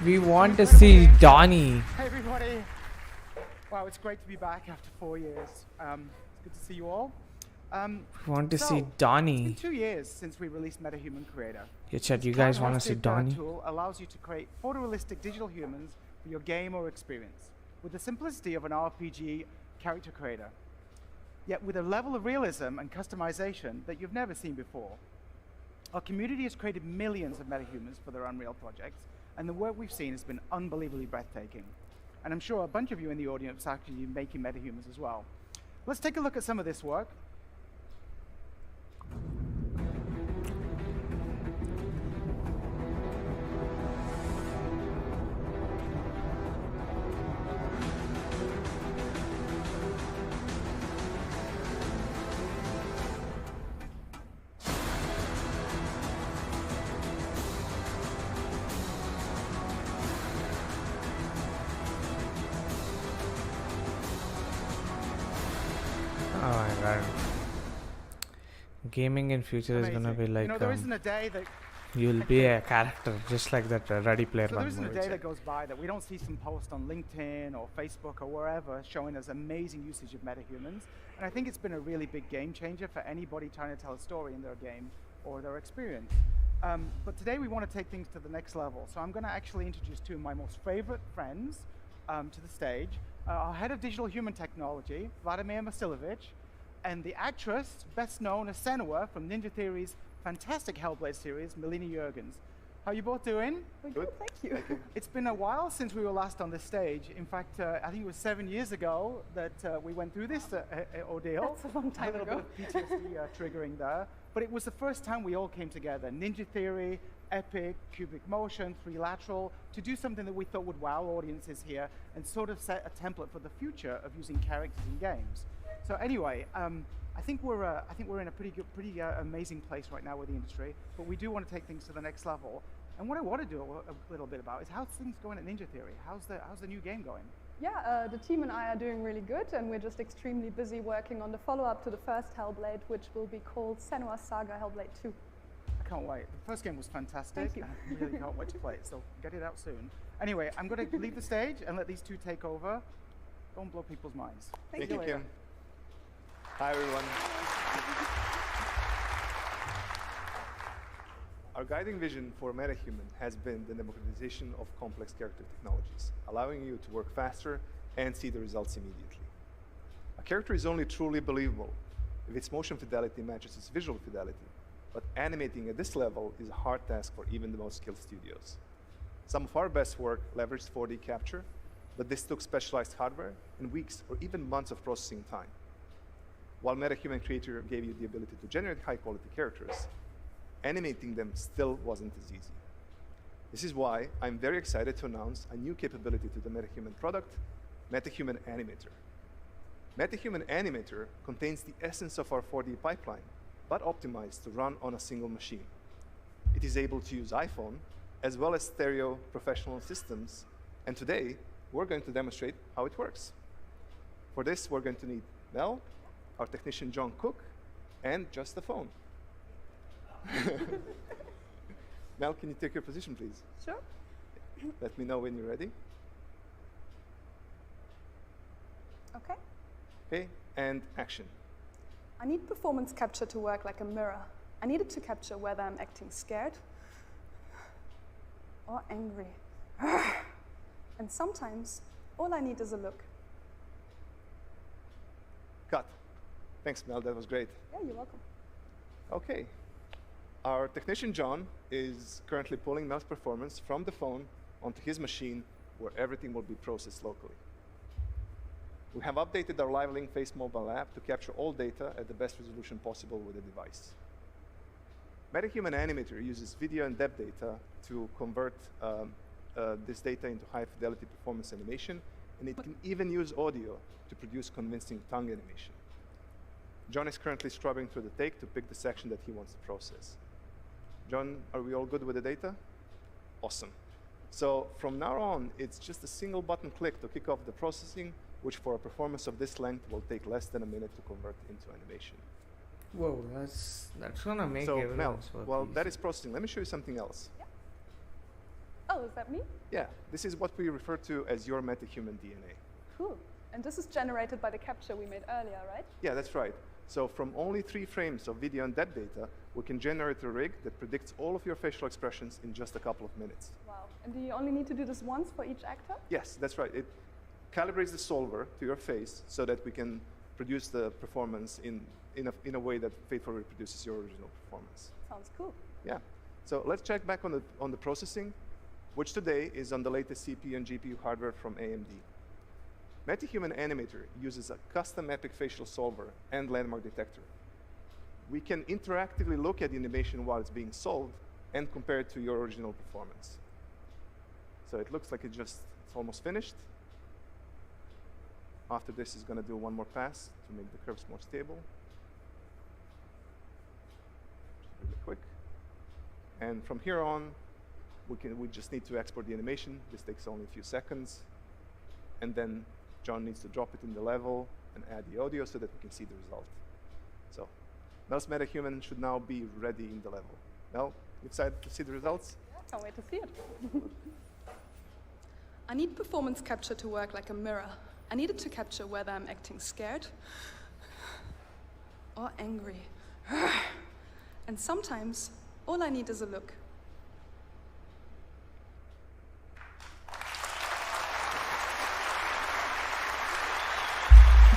We want to see Donnie. Hey, everybody. Wow, it's great to be back after 4 years. It's good to see you all. We want to see Donnie. It's been 2 years since we released MetaHuman Creator. Yeah, chat, you guys want to see Donnie? This tool allows you to create photorealistic digital humans for your game or experience with the simplicity of an RPG character creator, yet with a level of realism and customization that you've never seen before. Our community has created millions of metahumans for their Unreal projects, and the work we've seen has been unbelievably breathtaking. And I'm sure a bunch of you in the audience are actually making metahumans as well. Let's take a look at some of this work. Oh my god. Gaming in future is gonna be like there isn't a day that you'll be a character just like that Ready Player So One there isn't a movie. day that goes by that we don't see some post on LinkedIn or Facebook or wherever showing us amazing usage of metahumans. And I think it's been a really big game changer for anybody trying to tell a story in their game or their experience. But today we want to take things to the next level. So I'm going to actually introduce two of my most favorite friends to the stage. Our head of digital human technology, Vladimir Masilovich, and the actress best known as Senua from Ninja Theory's fantastic Hellblade series, Melina Jurgens. How are you both doing? Good, thank you. It's been a while since we were last on this stage. In fact, I think it was 7 years ago that we went through this ordeal. That's a long time ago. A little bit of PTSD triggering there. But it was the first time we all came together. Ninja Theory, Epic, Cubic Motion, Three Lateral, to do something that we thought would wow audiences here and sort of set a template for the future of using characters in games. So anyway, I think we're in a pretty amazing place right now with the industry, but we do want to take things to the next level. And what I want to do a little bit about is how's things going at Ninja Theory? How's the new game going? Yeah, the team and I are doing really good, and we're just extremely busy working on the follow-up to the first Hellblade, which will be called Senua's Saga Hellblade 2. I can't wait. The first game was fantastic. Thank you. I really can't wait to play it, so get it out soon. Anyway, I'm going to leave the stage and let these two take over. Don't blow people's minds. Thank you, Kim. Hi, everyone. Our guiding vision for MetaHuman has been the democratization of complex character technologies, allowing you to work faster and see the results immediately. A character is only truly believable if its motion fidelity matches its visual fidelity, but animating at this level is a hard task for even the most skilled studios. Some of our best work leveraged 4D capture, but this took specialized hardware and weeks or even months of processing time. While MetaHuman Creator gave you the ability to generate high-quality characters, animating them still wasn't as easy. This is why I'm very excited to announce a new capability to the MetaHuman product, MetaHuman Animator. MetaHuman Animator contains the essence of our 4D pipeline, but optimized to run on a single machine. It is able to use iPhone, as well as stereo professional systems, and today, we're going to demonstrate how it works. For this, we're going to need Mel, our technician John Cook, and just the phone. Mel, can you take your position, please? Sure. Let me know when you're ready. Okay. Okay, and action. I need performance capture to work like a mirror. I need it to capture whether I'm acting scared or angry. And sometimes, all I need is a look. Cut. Thanks, Mel. That was great. Yeah, you're welcome. Okay. Our technician, John, is currently pulling Mel's performance from the phone onto his machine where everything will be processed locally. We have updated our Live Link Face mobile app to capture all data at the best resolution possible with the device. MetaHuman Animator uses video and depth data to convert this data into high-fidelity performance animation, and it can even use audio to produce convincing tongue animation. John is currently scrubbing through the take to pick the section that he wants to process. John, are we all good with the data? Awesome. So from now on, it's just a single button click to kick off the processing, which for a performance of this length will take less than a minute to convert into animation. Whoa, that's gonna make so everyone's Mel, work while easy. that is processing, let me show you something else. Yeah. Oh, is that me? Yeah, this is what we refer to as your MetaHuman DNA. Cool. And this is generated by the capture we made earlier, right? Yeah, that's right. So from only 3 frames of video and depth data, we can generate a rig that predicts all of your facial expressions in just a couple of minutes. Wow. And do you only need to do this once for each actor? Yes, that's right. It calibrates the solver to your face so that we can produce the performance in a way that faithfully reproduces your original performance. Sounds cool. Yeah. So let's check back on the processing, which today is on the latest CPU and GPU hardware from AMD. MetaHuman Animator uses a custom epic facial solver and landmark detector. We can interactively look at the animation while it's being solved and compare it to your original performance. So it looks like it's almost finished. After this, it's going to do one more pass to make the curves more stable. Just really quick. And from here on, we just need to export the animation. This takes only a few seconds. And then John needs to drop it in the level and add the audio so that we can see the result. So Mel's MetaHuman should now be ready in the level. Mel, you excited to see the results? Yeah, can't wait to see it. I need performance capture to work like a mirror. I need it to capture whether I'm acting scared or angry. And sometimes, all I need is a look.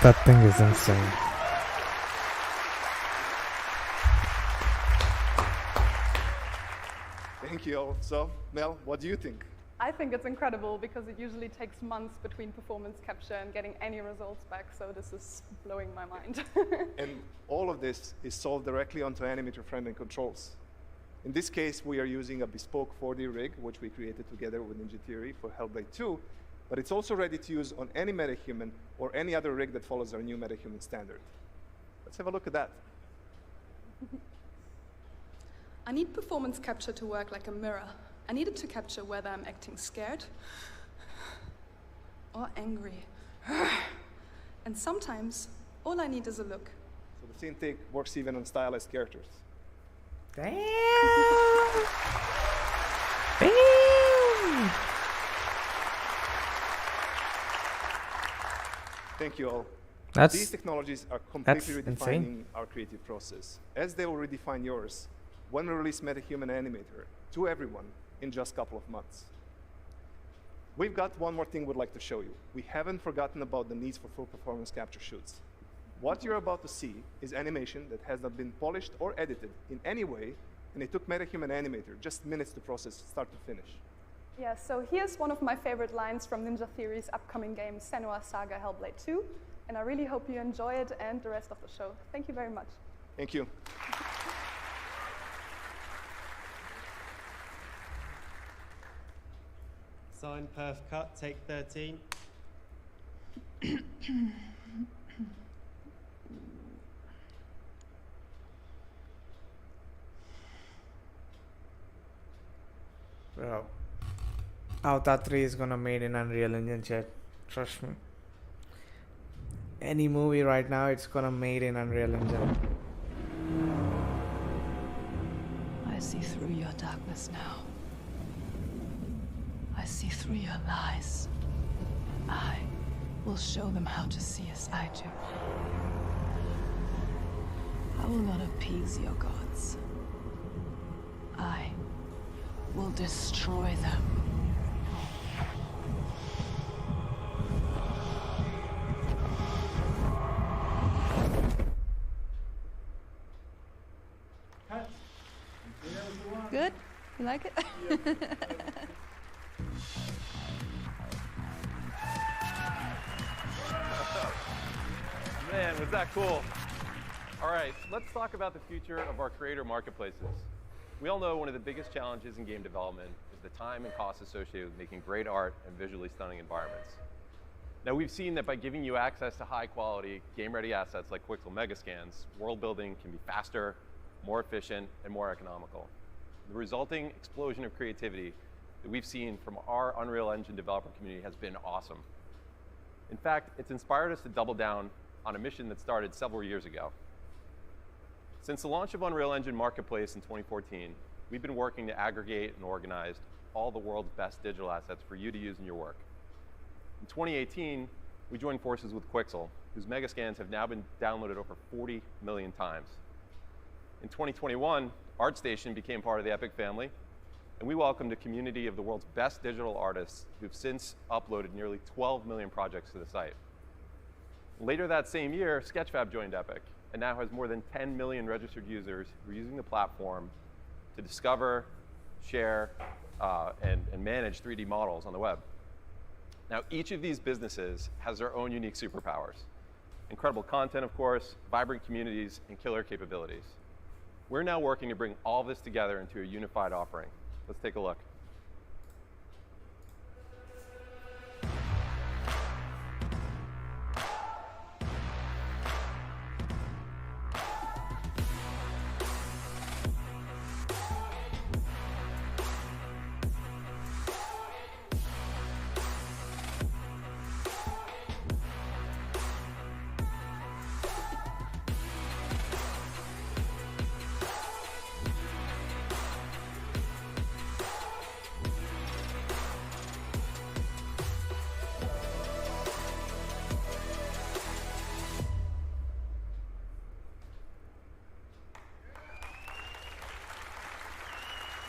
That thing is insane. Thank you all. So, Mel, what do you think? I think it's incredible because it usually takes months between performance capture and getting any results back, so this is blowing my mind. And all of this is solved directly onto animator-friendly controls. In this case, we are using a bespoke 4D rig, which we created together with Ninja Theory for Hellblade 2, but it's also ready to use on any MetaHuman or any other rig that follows our new MetaHuman standard. Let's have a look at that. I need performance capture to work like a mirror. I need it to capture whether I'm acting scared or angry. And sometimes, all I need is a look. So the scene take works even on stylized characters. Damn! Thank you all. That's- These technologies are completely that's redefining insane. our creative process, as they will redefine yours when we release MetaHuman Animator to everyone in just a couple of months. We've got one more thing we'd like to show you. We haven't forgotten about the needs for full performance capture shoots. What you're about to see is animation that has not been polished or edited in any way, and it took MetaHuman Animator just minutes to process start to finish. Yeah, so here's one of my favorite lines from Ninja Theory's upcoming game, Senua's Saga Hellblade 2, and I really hope you enjoy it and the rest of the show. Thank you very much. Thank you. Sign, perf, cut, take 13. Bro, Avatar 3 is gonna made in Unreal Engine, chat. Trust me. Any movie right now, it's gonna made in Unreal Engine. I see through your darkness now. I see through your lies. I will show them how to see as I do. will not appease your gods. I will destroy them. Good? You like it? Man, was that cool. All right, let's talk about the future of our creator marketplaces. We all know one of the biggest challenges in game development is the time and cost associated with making great art and visually stunning environments. Now, we've seen that by giving you access to high-quality, game-ready assets like Quixel Megascans, world building can be faster, more efficient, and more economical. The resulting explosion of creativity that we've seen from our Unreal Engine developer community has been awesome. In fact, it's inspired us to double down on a mission that started several years ago. Since the launch of Unreal Engine Marketplace in 2014, we've been working to aggregate and organize all the world's best digital assets for you to use in your work. In 2018, we joined forces with Quixel, whose Megascans have now been downloaded over 40 million times. In 2021, ArtStation became part of the Epic family, and we welcomed a community of the world's best digital artists who've since uploaded nearly 12 million projects to the site. Later that same year, Sketchfab joined Epic, and now has more than 10 million registered users who are using the platform to discover, share, and manage 3D models on the web. Now, each of these businesses has their own unique superpowers. Incredible content, of course, vibrant communities, and killer capabilities. We're now working to bring all this together into a unified offering. Let's take a look.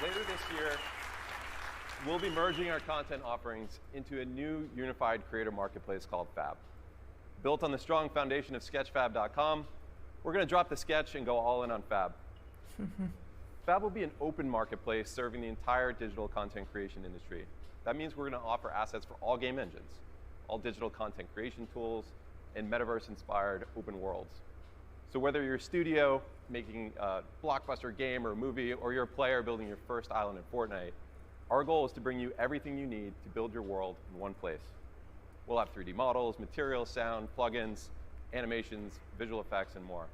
Later this year, we'll be merging our content offerings into a new unified creator marketplace called Fab. Built on the strong foundation of sketchfab.com, we're going to drop the sketch and go all in on Fab. Fab will be an open marketplace serving the entire digital content creation industry. That means we're going to offer assets for all game engines, all digital content creation tools, and metaverse-inspired open worlds. So whether you're a studio making a blockbuster game or a movie, or you're a player building your first island in Fortnite, our goal is to bring you everything you need to build your world in one place. We'll have 3D models, materials, sound, plugins, animations, visual effects, and more.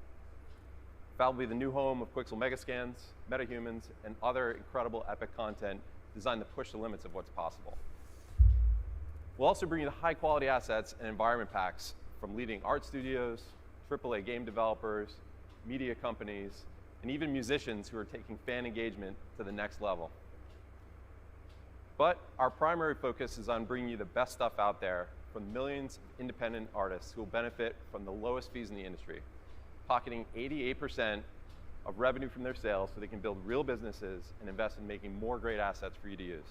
Fab will be the new home of Quixel Megascans, MetaHumans, and other incredible epic content designed to push the limits of what's possible. We'll also bring you the high-quality assets and environment packs from leading art studios, AAA game developers, media companies, and even musicians who are taking fan engagement to the next level. But our primary focus is on bringing you the best stuff out there from millions of independent artists who will benefit from the lowest fees in the industry, pocketing 88% of revenue from their sales so they can build real businesses and invest in making more great assets for you to use.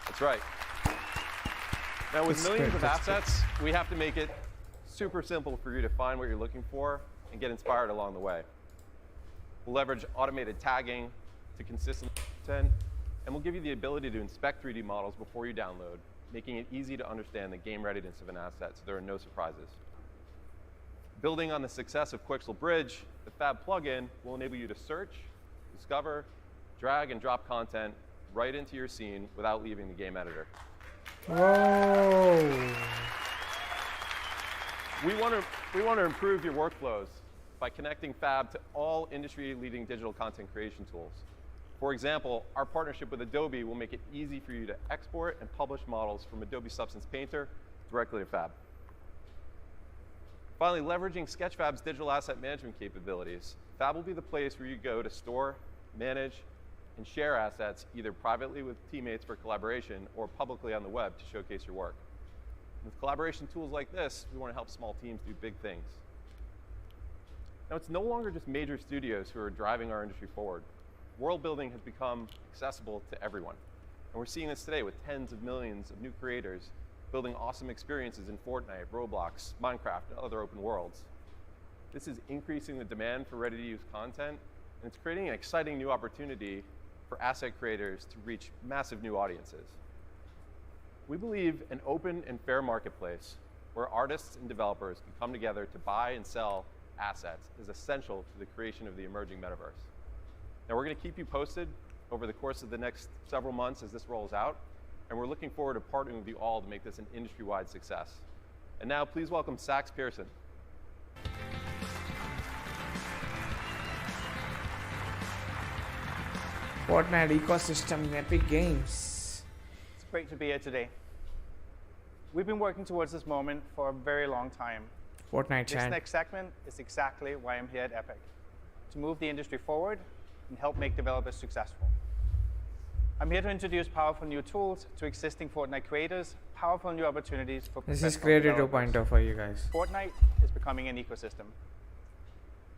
That's right. Now, with millions of assets, we have to make it super simple for you to find what you're looking for and get inspired along the way. We'll leverage automated tagging to consistent content, and we'll give you the ability to inspect 3D models before you download, making it easy to understand the game readiness of an asset so there are no surprises. Building on the success of Quixel Bridge, the Fab plugin will enable you to search, discover, drag, and drop content right into your scene without leaving the game editor. Whoa! We want to improve your workflows by connecting Fab to all industry-leading digital content creation tools. For example, our partnership with Adobe will make it easy for you to export and publish models from Adobe Substance Painter directly to Fab. Finally, leveraging Sketchfab's digital asset management capabilities, Fab will be the place where you go to store, manage, and share assets either privately with teammates for collaboration or publicly on the web to showcase your work. With collaboration tools like this, we want to help small teams do big things. Now, it's no longer just major studios who are driving our industry forward. World building has become accessible to everyone. And we're seeing this today with tens of millions of new creators building awesome experiences in Fortnite, Roblox, Minecraft, and other open worlds. This is increasing the demand for ready-to-use content, and it's creating an exciting new opportunity for asset creators to reach massive new audiences. We believe an open and fair marketplace where artists and developers can come together to buy and sell assets is essential to the creation of the emerging metaverse. Now, we're going to keep you posted over the course of the next several months as this rolls out, and we're looking forward to partnering with you all to make this an industry-wide success. And now, please welcome Sax Pearson. Fortnite ecosystem in Epic Games. It's great to be here today. We've been working towards this moment for a very long time. Fortnite This chat. next segment is exactly why I'm here at Epic, to move the industry forward and help make developers successful. I'm here to introduce powerful new tools to existing Fortnite creators, powerful new opportunities for This is professional Creator developers. 2.0 for you guys. Fortnite is becoming an ecosystem.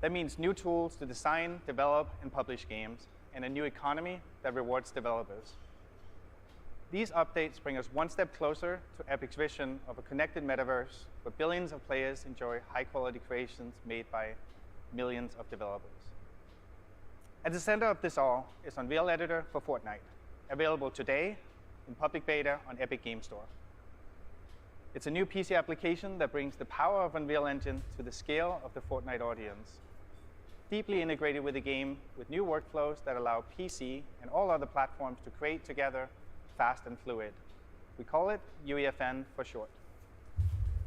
That means new tools to design, develop, and publish games, and a new economy that rewards developers. These updates bring us one step closer to Epic's vision of a connected metaverse where billions of players enjoy high-quality creations made by millions of developers. At the center of this all is Unreal Editor for Fortnite, available today in public beta on Epic Game Store. It's a new PC application that brings the power of Unreal Engine to the scale of the Fortnite audience. Deeply integrated with the game with new workflows that allow PC and all other platforms to create together fast and fluid. We call it UEFN for short.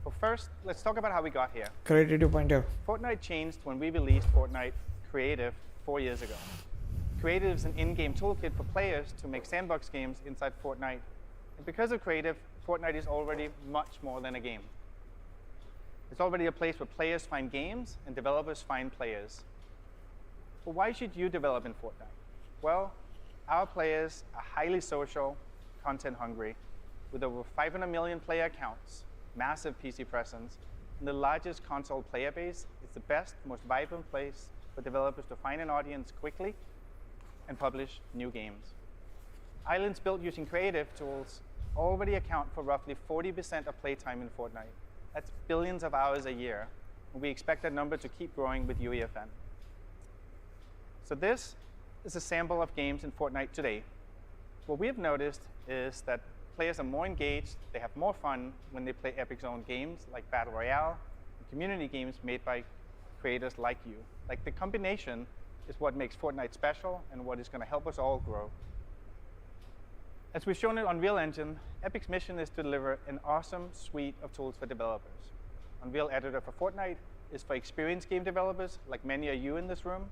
But first, let's talk about how we got here. Creator 2.0. Fortnite changed when we released Fortnite Creative 4 years ago. Creative is an in-game toolkit for players to make sandbox games inside Fortnite. And because of Creative, Fortnite is already much more than a game. It's already a place where players find games and developers find players. But why should you develop in Fortnite? Well, our players are highly social, content hungry, with over 500 million player accounts, massive PC presence, and the largest console player base. It's the best, most vibrant place for developers to find an audience quickly and publish new games. Islands built using creative tools already account for roughly 40% of playtime in Fortnite. That's billions of hours a year, and we expect that number to keep growing with UEFN. So this is a sample of games in Fortnite today. What we have noticed is that players are more engaged, they have more fun when they play Epic's own games like Battle Royale, and community games made by creators like you. Like, the combination is what makes Fortnite special and what is going to help us all grow. As we've shown it on Unreal Engine, Epic's mission is to deliver an awesome suite of tools for developers. Unreal Editor for Fortnite is for experienced game developers, like many of you in this room,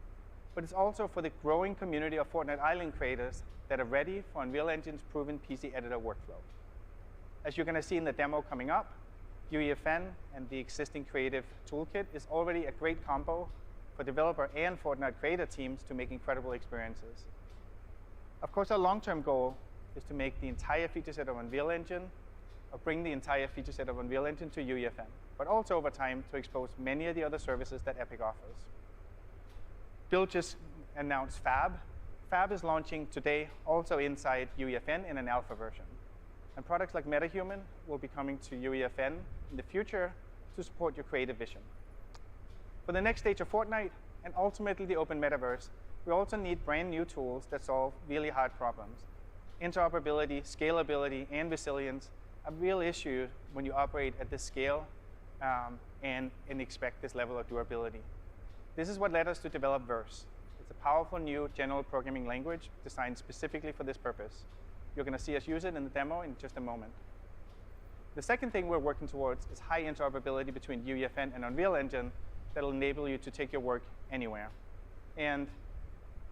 but it's also for the growing community of Fortnite Island creators that are ready for Unreal Engine's proven PC editor workflow. As you're going to see in the demo coming up, UEFN and the existing creative toolkit is already a great combo for developer and Fortnite creator teams to make incredible experiences. Of course, our long-term goal is to make the entire feature set of Unreal Engine, or bring the entire feature set of Unreal Engine to UEFN, but also over time to expose many of the other services that Epic offers. Bill just announced Fab. Fab is launching today also inside UEFN in an alpha version. And products like MetaHuman will be coming to UEFN in the future to support your creative vision. For the next stage of Fortnite, and ultimately the open metaverse, we also need brand new tools that solve really hard problems. Interoperability, scalability, and resilience are real issues when you operate at this scale and expect this level of durability. This is what led us to develop Verse. It's a powerful new general programming language designed specifically for this purpose. You're going to see us use it in the demo in just a moment. The second thing we're working towards is high interoperability between UEFN and Unreal Engine that will enable you to take your work anywhere. And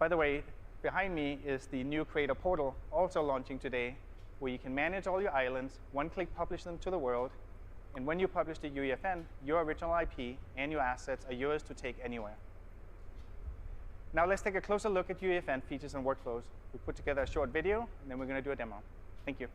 by the way, behind me is the new Creator Portal, also launching today, where you can manage all your islands, one-click publish them to the world, and when you publish to UEFN, your original IP and your assets are yours to take anywhere. Now let's take a closer look at UEFN features and workflows. We put together a short video, and then we're going to do a demo. Thank you.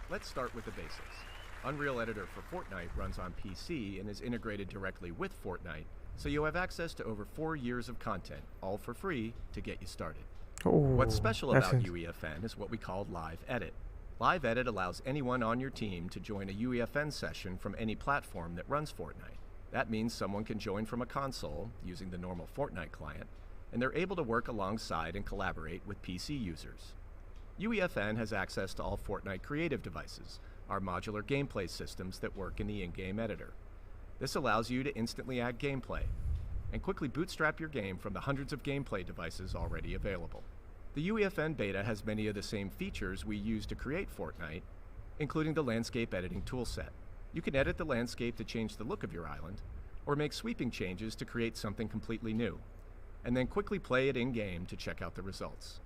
Let's start with the basics. Unreal Editor for Fortnite runs on PC and is integrated directly with Fortnite, So you have access to over 4 years of content, all for free, to get you started. Oh, What's special that's about it. UEFN is what we call Live Edit. Live Edit allows anyone on your team to join a UEFN session from any platform that runs Fortnite. That means someone can join from a console using the normal Fortnite client, and they're able to work alongside and collaborate with PC users. UEFN has access to all Fortnite creative devices, our modular gameplay systems that work in the in-game editor. This allows you to instantly add gameplay and quickly bootstrap your game from the hundreds of gameplay devices already available. The UEFN beta has many of the same features we use to create Fortnite, including the landscape editing toolset. You can edit the landscape to change the look of your island, or make sweeping changes to create something completely new, and then quickly play it in-game to check out the results.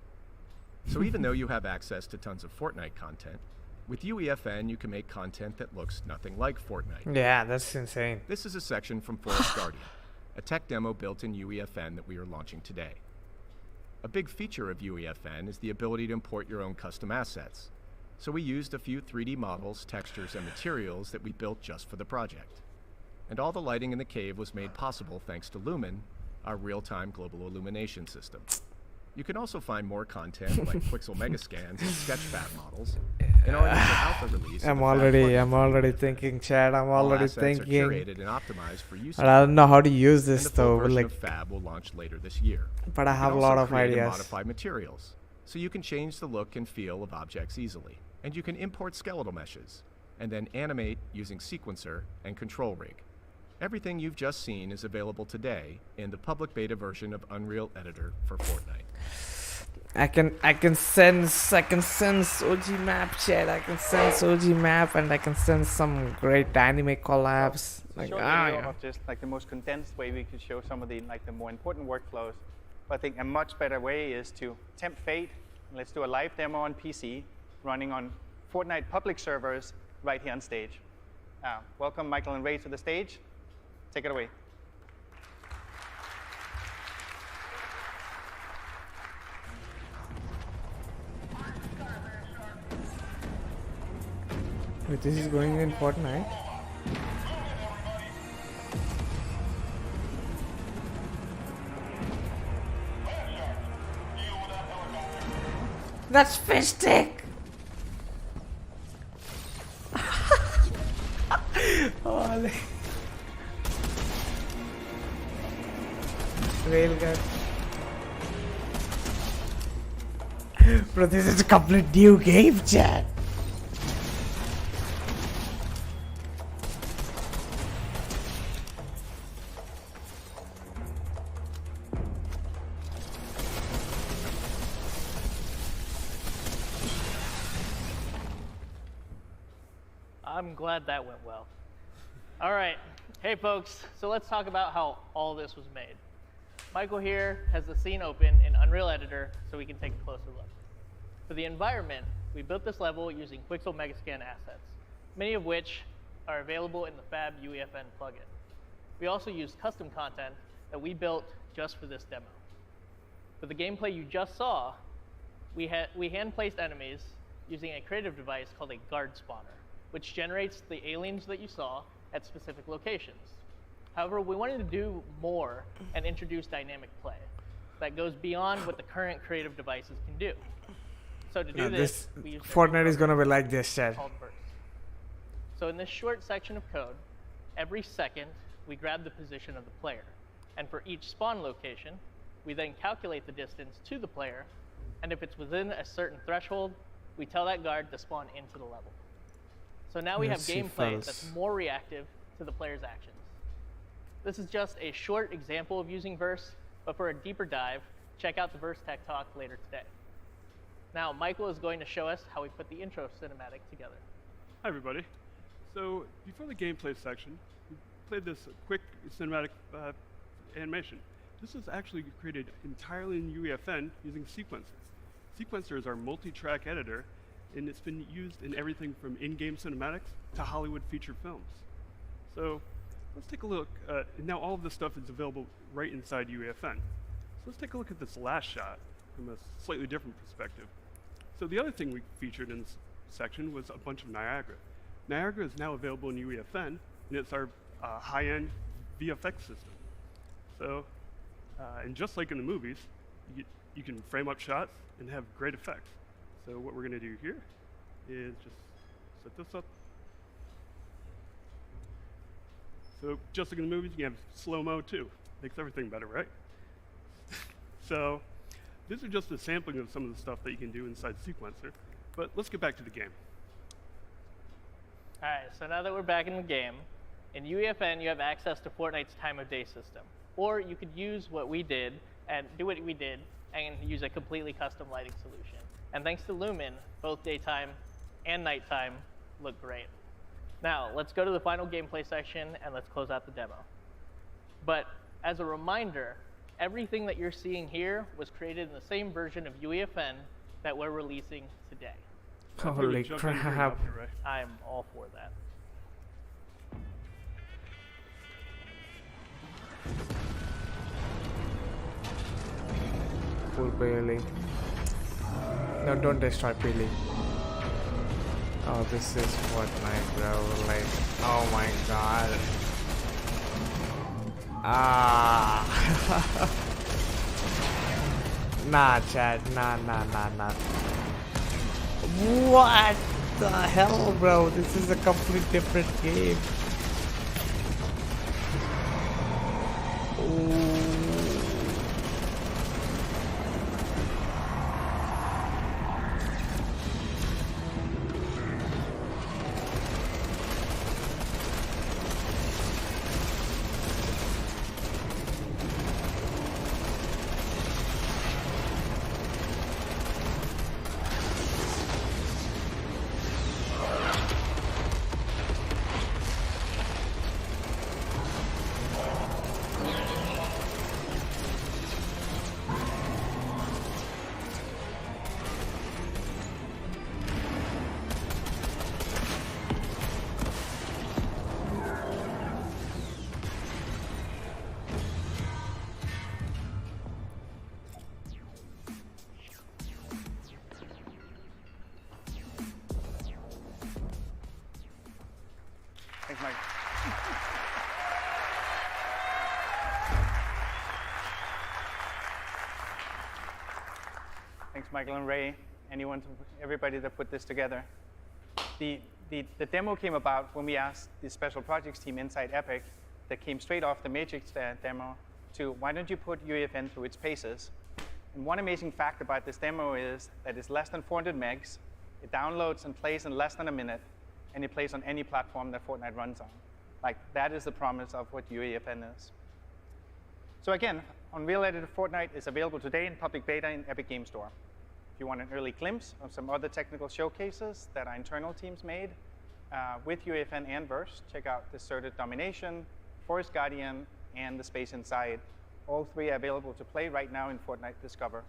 So even though you have access to tons of Fortnite content, with UEFN you can make content that looks nothing like Fortnite. Yeah, that's insane. This is a section from Forest Guardian, a tech demo built in UEFN that we are launching today. A big feature of UEFN is the ability to import your own custom assets. So we used a few 3D models, textures, and materials that we built just for the project. And all the lighting in the cave was made possible thanks to Lumen, our real-time global illumination system. You can also find more content like Quixel Megascans and Sketchfab models in our initial alpha release. I'm already thinking, Chad. I'm All already assets are thinking. curated and optimized for use. But I don't know how to use this And the full though. version Like, of Fab will launch later this year. But I You have can a lot also of create and ideas. modify materials, so you can change the look and feel of objects easily. And you can import skeletal meshes, and then animate using Sequencer and Control Rig. Everything you've just seen is available today in the public beta version of Unreal Editor for Fortnite. I can sense OG map, Chad. I can sense OG map, and I can sense some great anime collabs. It's a Like, short ah, video yeah. of just like the most condensed way we could show some of the the more important workflows. But I think a much better way is to tempt fate. Let's do a live demo on PC, running on Fortnite public servers right here on stage. Welcome Michael and Ray to the stage. Take it away. Wait, this is going in Fortnite. That's fish stick. Oh, Railgun. Bro, this is a complete new game, chat. I'm glad that went well. All right, hey folks, so let's talk about how all this was made. Michael here has the scene open in Unreal Editor so we can take a closer look. For the environment, we built this level using Quixel Megascan assets, many of which are available in the Fab UEFN plugin. We also used custom content that we built just for this demo. For the gameplay you just saw, we hand-placed enemies using a creative device called a guard spawner, which generates the aliens that you saw at specific locations. However, we wanted to do more and introduce dynamic play that goes beyond what the current creative devices can do. So to do this, we used Fortnite is gonna be like this, Chad. called bursts. So in this short section of code, every second we grab the position of the player, and for each spawn location, we then calculate the distance to the player, and if it's within a certain threshold, we tell that guard to spawn into the level. So now we have Let's see, gameplay fellas. that's more reactive to the player's actions. This is just a short example of using Verse, but for a deeper dive, check out the Verse Tech Talk later today. Now, Michael is going to show us how we put the intro cinematic together. Hi, everybody. So before the gameplay section, we played this quick cinematic animation. This was actually created entirely in UEFN using Sequencer. Sequencer is our multi-track editor, and it's been used in everything from in-game cinematics to Hollywood feature films. So let's take a look. Now all of this stuff is available right inside UEFN. So let's take a look at this last shot from a slightly different perspective. So the other thing we featured in this section was a bunch of Niagara. Niagara is now available in UEFN, and it's our high-end VFX system. So, and just like in the movies, you can frame up shots and have great effects. So what we're going to do here is just set this up. So just like in the movies, you can have slow-mo too. Makes everything better, right? So these are just a sampling of some of the stuff that you can do inside Sequencer. But let's get back to the game. All right, so now that we're back in the game, in UEFN, you have access to Fortnite's time of day system. Or you could use what we did and do what we did and use a completely custom lighting solution. And thanks to Lumen, both daytime and nighttime look great. Now, let's go to the final gameplay section and let's close out the demo. But as a reminder, everything that you're seeing here was created in the same version of UEFN that we're releasing today. Holy crap. I'm all for that. Poor Bailey. No, don't destroy Bailey. Oh, this is Fortnite, bro. Like, oh my god. Ah. Nah, Chad. Nah. What the hell, bro? This is a complete different game. Ooh. Thanks, Mike. Thanks, Michael and Ray, everybody that put this together. The demo came about when we asked the special projects team inside Epic that came straight off the Matrix demo to, why don't you put UEFN through its paces? And one amazing fact about this demo is that it's less than 400 megs, it downloads and plays in less than a minute, and it plays on any platform that Fortnite runs on. Like, that is the promise of what UEFN is. So again, Unreal Edited Fortnite is available today in public beta in Epic Game Store. If you want an early glimpse of some other technical showcases that our internal teams made with UEFN and Verse, check out Deserted Domination, Forest Guardian, and The Space Inside. All three are available to play right now in Fortnite Discover.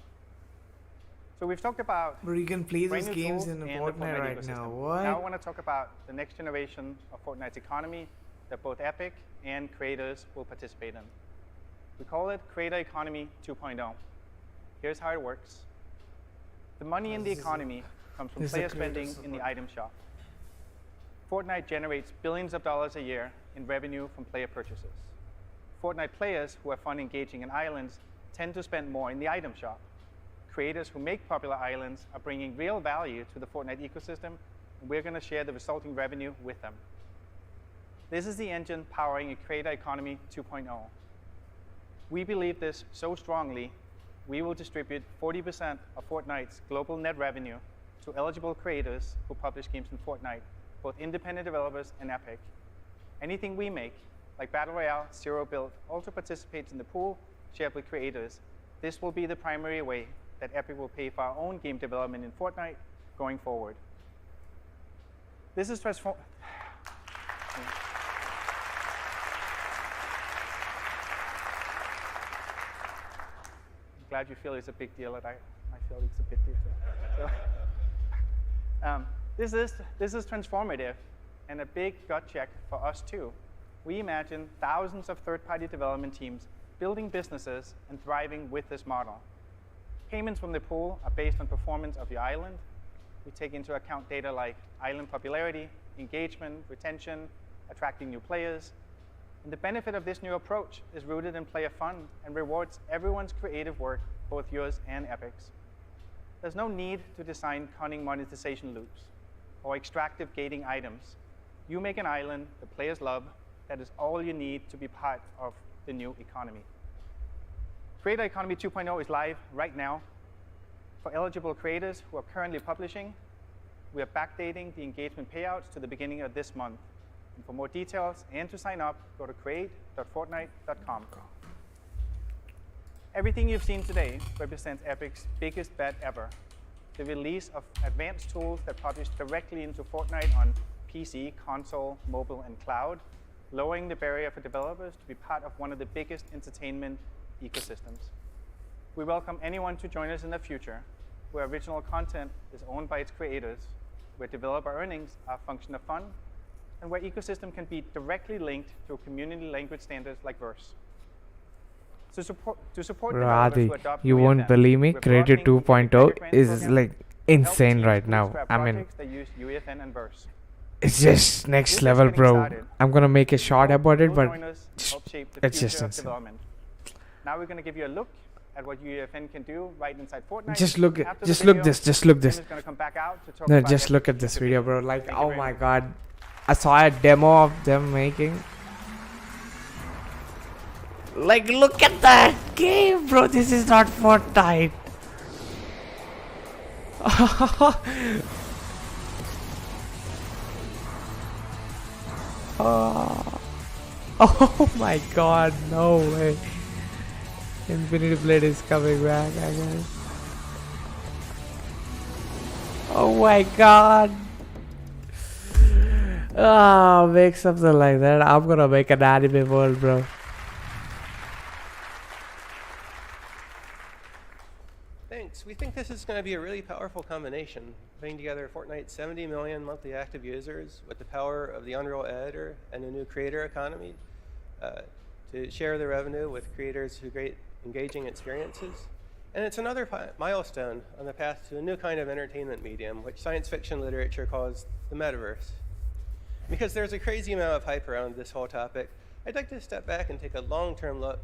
So we've talked about Bro, you can play brand these new games tools in and Fortnite the Fortnite right ecosystem. now. What? Now I want to talk about the next generation of Fortnite's economy that both Epic and creators will participate in. We call it Creator Economy 2.0. Here's how it works. The money in the economy comes from player spending in the item shop. Fortnite generates billions of dollars a year in revenue from player purchases. Fortnite players who have fun engaging in islands tend to spend more in the item shop. Creators who make popular islands are bringing real value to the Fortnite ecosystem, and we're going to share the resulting revenue with them. This is the engine powering a Creator Economy 2.0. We believe this so strongly, we will distribute 40% of Fortnite's global net revenue to eligible creators who publish games in Fortnite, both independent developers and Epic. Anything we make, like Battle Royale, Zero Build, also participates in the pool shared with creators. This will be the primary way that Epic will pay for our own game development in Fortnite going forward. This is I'm glad you feel it's a big deal, and I feel it's a big deal too. So, this is transformative and a big gut check for us too. We imagine thousands of third-party development teams building businesses and thriving with this model. Payments from the pool are based on performance of your island. We take into account data like island popularity, engagement, retention, attracting new players. And the benefit of this new approach is rooted in player fun and rewards everyone's creative work, both yours and Epic's. There's no need to design cunning monetization loops or extractive gating items. You make an island the players love. That is all you need to be part of the new economy. Creator Economy 2.0 is live right now. For eligible creators who are currently publishing, we are backdating the engagement payouts to the beginning of this month. And for more details and to sign up, go to create.fortnite.com. Everything you've seen today represents Epic's biggest bet ever. The release of advanced tools that publish directly into Fortnite on PC, console, mobile, and cloud, lowering the barrier for developers to be part of one of the biggest entertainment ecosystems. We welcome anyone to join us in the future, where original content is owned by its creators, where developer earnings are a function of fun, and where ecosystem can be directly linked to community language standards like Verse. To support Bro, developers Adi, who adopt you UEFN, won't believe me. we're Creative broadening the 2.0 Creator Grants is program like to help insane teams right now. bootstrap I mean, projects that use UEFN and Verse. it's just next This is level, getting bro. started. I'm gonna make a short about it, You'll but join us to help shape the it's just future of insane. development. Now we're going to give you a look at what UEFN can do right inside Fortnite. Just look After the just look video, this, just look Tim this. is going to come back out to talk No, about just look Epic's at this future video, vision. bro. Like, Thank you oh very my much. god. I saw a demo of them making. Like, look at that game, bro. This is not Fortnite. Oh my god, no way. Infinity Blade is coming back, I guess. Oh my god. Ah, make something like that. I'm gonna make an anime world, bro. Thanks. We think this is going to be a really powerful combination, putting together Fortnite's 70 million monthly active users with the power of the Unreal Editor and a new creator economy to share the revenue with creators who create engaging experiences. And it's another milestone on the path to a new kind of entertainment medium, which science fiction literature calls the metaverse. Because there's a crazy amount of hype around this whole topic, I'd like to step back and take a long-term look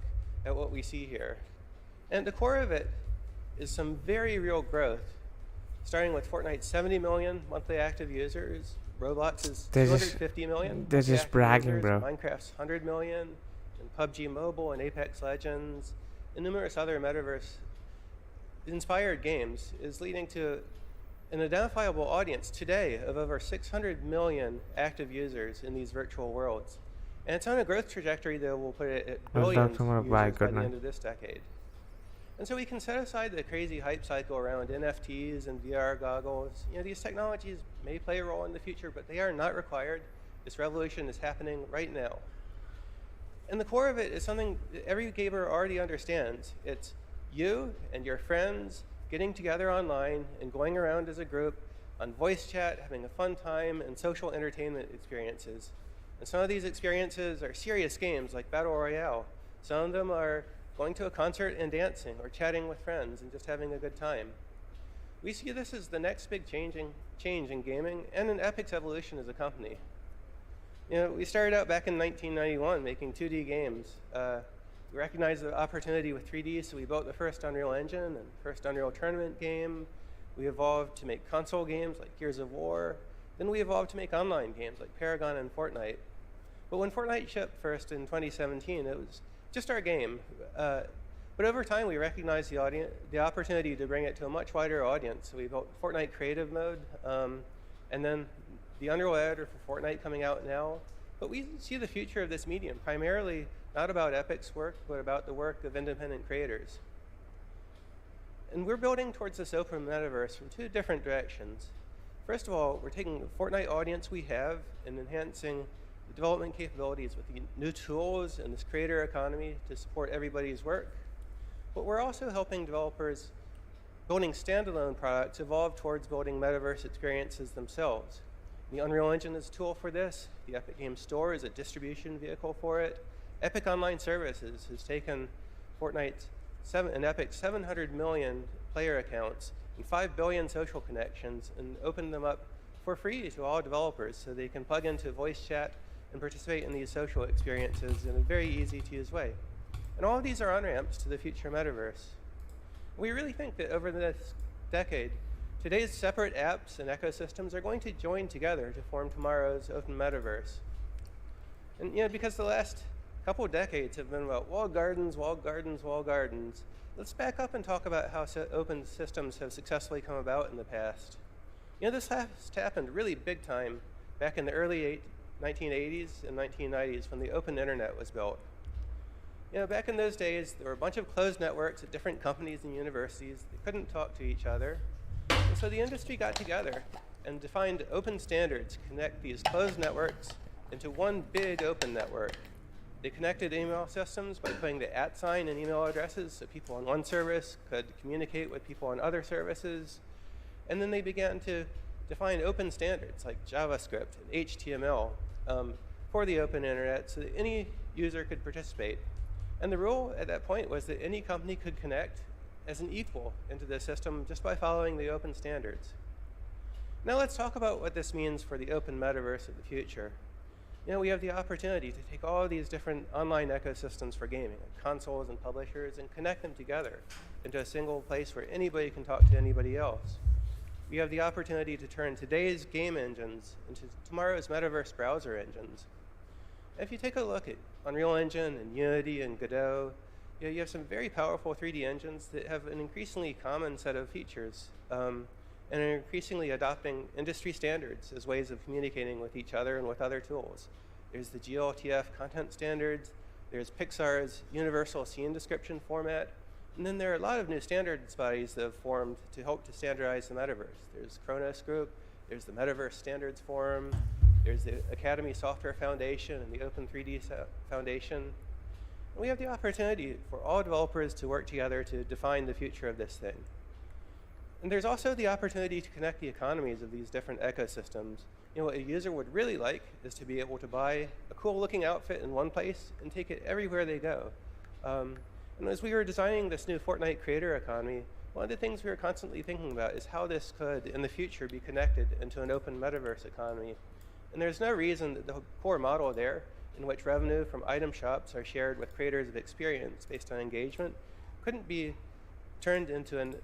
at what we see here. And at the core of it is some very real growth, starting with Fortnite's 70 million monthly active users, Roblox's 250 million. They're just bragging, bro. Minecraft's 100 million, and PUBG Mobile and Apex Legends, and numerous other metaverse-inspired games is leading to an identifiable audience today of over 600 million active users in these virtual worlds. And it's on a growth trajectory that will put it at billions of users by the end of this decade. And so we can set aside the crazy hype cycle around NFTs and VR goggles. You know, these technologies may play a role in the future, but they are not required. This revolution is happening right now. And the core of it is something that every gamer already understands. It's you and your friends getting together online and going around as a group on voice chat, having a fun time, and social entertainment experiences. And some of these experiences are serious games like Battle Royale. Some of them are going to a concert and dancing, or chatting with friends and just having a good time. We see this as the next big change in gaming and in Epic's evolution as a company. You know, we started out back in 1991 making 2D games. We recognized the opportunity with 3D, so we built the first Unreal Engine and first Unreal Tournament game. We evolved to make console games like Gears of War. Then we evolved to make online games like Paragon and Fortnite. But when Fortnite shipped first in 2017, it was just our game. But over time, we recognized the opportunity to bring it to a much wider audience. So we built Fortnite Creative Mode, and then the Unreal Editor for Fortnite coming out now. But we see the future of this medium primarily not about Epic's work, but about the work of independent creators. And we're building towards this open metaverse from two different directions. First of all, we're taking the Fortnite audience we have and enhancing the development capabilities with the new tools and this creator economy to support everybody's work. But we're also helping developers building standalone products evolve towards building metaverse experiences themselves. The Unreal Engine is a tool for this. The Epic Games Store is a distribution vehicle for it. Epic Online Services has taken Fortnite's and Epic's 700 million player accounts and 5 billion social connections and opened them up for free to all developers so they can plug into voice chat and participate in these social experiences in a very easy-to-use way. And all of these are on-ramps to the future metaverse. We really think that over the next decade, today's separate apps and ecosystems are going to join together to form tomorrow's open metaverse. And because the last couple of decades have been about walled gardens, walled gardens, walled gardens, let's back up and talk about how open systems have successfully come about in the past. This has happened really big time back in the early 1980s and 1990s when the open internet was built. Back in those days, there were a bunch of closed networks at different companies and universities that couldn't talk to each other. And so the industry got together and defined open standards to connect these closed networks into one big open network. They connected email systems by putting the @ sign in email addresses so people on one service could communicate with people on other services. And then they began to define open standards like JavaScript and HTML for the open internet so that any user could participate. And the rule at that point was that any company could connect as an equal into the system just by following the open standards. Now let's talk about what this means for the open metaverse of the future. We have the opportunity to take all of these different online ecosystems for gaming, like consoles and publishers, and connect them together into a single place where anybody can talk to anybody else. We have the opportunity to turn today's game engines into tomorrow's metaverse browser engines. If you take a look at Unreal Engine and Unity and Godot, you have some very powerful 3D engines that have an increasingly common set of features and are increasingly adopting industry standards as ways of communicating with each other and with other tools. There's the GLTF content standards, there's Pixar's universal scene description format, and then there are a lot of new standards bodies that have formed to help to standardize the metaverse. There's Kronos Group, there's the Metaverse Standards Forum, there's the Academy Software Foundation and the Open 3D Foundation. And we have the opportunity for all developers to work together to define the future of this thing. And there's also the opportunity to connect the economies of these different ecosystems. What a user would really like is to be able to buy a cool looking outfit in one place and take it everywhere they go. And as we were designing this new Fortnite creator economy, one of the things we were constantly thinking about is how this could, in the future, be connected into an open metaverse economy. And there's no reason that the core model there, in which revenue from item shops are shared with creators of experience based on engagement, couldn't be turned into an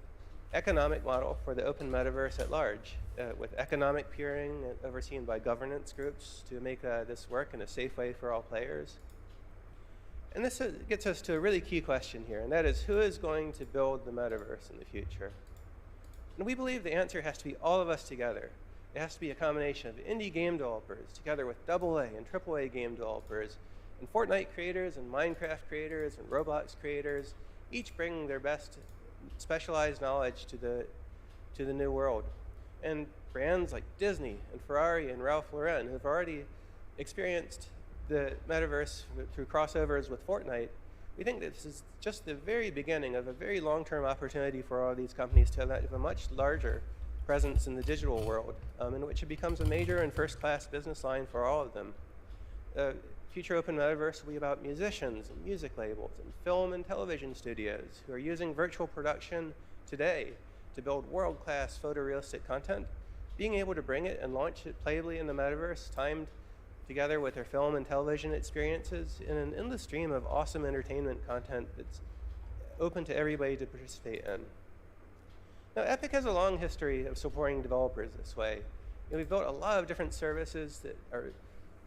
economic model for the open metaverse at large, with economic peering overseen by governance groups to make this work in a safe way for all players. And this gets us to a really key question here, and that is, who is going to build the metaverse in the future? And we believe the answer has to be all of us together. It has to be a combination of indie game developers together with AA and AAA game developers, and Fortnite creators and Minecraft creators and Roblox creators, each bringing their best specialized knowledge to the new world. And brands like Disney and Ferrari and Ralph Lauren, who have already experienced the metaverse through crossovers with Fortnite, we think that this is just the very beginning of a very long-term opportunity for all of these companies to have a much larger presence in the digital world, in which it becomes a major and first-class business line for all of them. Future open metaverse will be about musicians and music labels and film and television studios who are using virtual production today to build world-class photorealistic content, being able to bring it and launch it playably in the metaverse, timed together with their film and television experiences in an endless stream of awesome entertainment content that's open to everybody to participate in. Now, Epic has a long history of supporting developers this way. We've built a lot of different services that are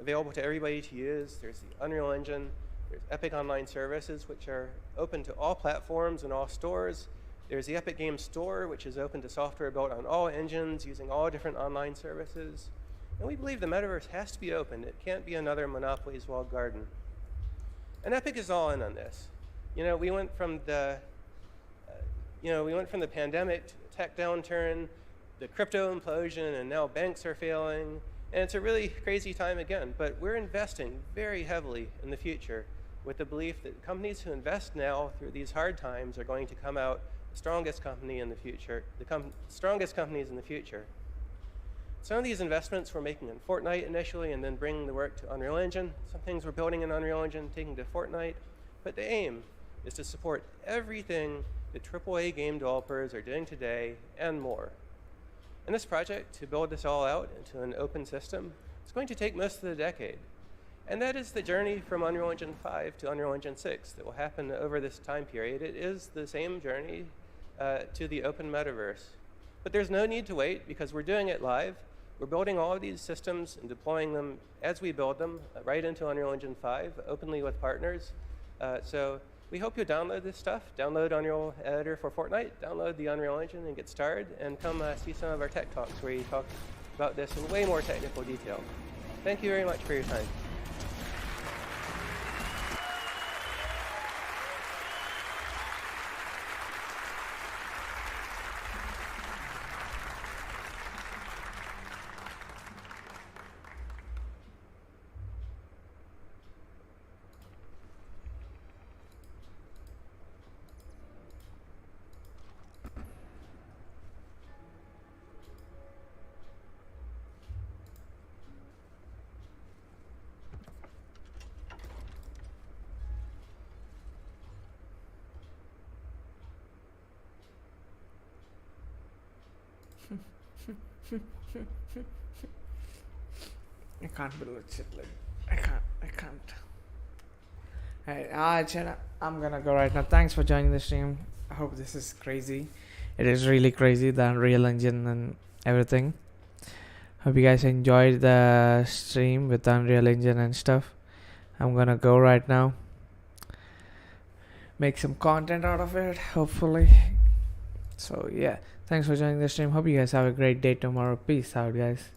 available to everybody to use. There's the Unreal Engine, there's Epic Online Services, which are open to all platforms and all stores. There's the Epic Games Store, which is open to software built on all engines using all different online services. And we believe the metaverse has to be open. It can't be another Monopoly's walled garden. And Epic is all in on this. We went from the pandemic to the tech downturn, the crypto implosion, and now banks are failing. And it's a really crazy time again, but we're investing very heavily in the future with the belief that companies who invest now through these hard times are going to come out the strongest company in the future, strongest companies in the future. Some of these investments we're making in Fortnite initially and then bringing the work to Unreal Engine. Some things we're building in Unreal Engine, taking to Fortnite. But the aim is to support everything that AAA game developers are doing today and more. And this project, to build this all out into an open system, is going to take most of the decade. And that is the journey from Unreal Engine 5 to Unreal Engine 6 that will happen over this time period. It is the same journey to the open metaverse. But there's no need to wait because we're doing it live. We're building all of these systems and deploying them as we build them right into Unreal Engine 5 openly with partners. So we hope you'll download this stuff. Download Unreal Editor for Fortnite, download the Unreal Engine and get started, and come see some of our tech talks where you talk about this in way more technical detail. Thank you very much for your time. I can't believe shit like I can't. Alright, Jenna, I'm gonna go right now. Thanks for joining the stream. I hope this is crazy. It is really crazy, the Unreal Engine and everything. Hope you guys enjoyed the stream with the Unreal Engine and stuff. I'm gonna go right now. Make some content out of it, hopefully. So yeah, thanks for joining the stream. Hope you guys have a great day tomorrow. Peace out, guys.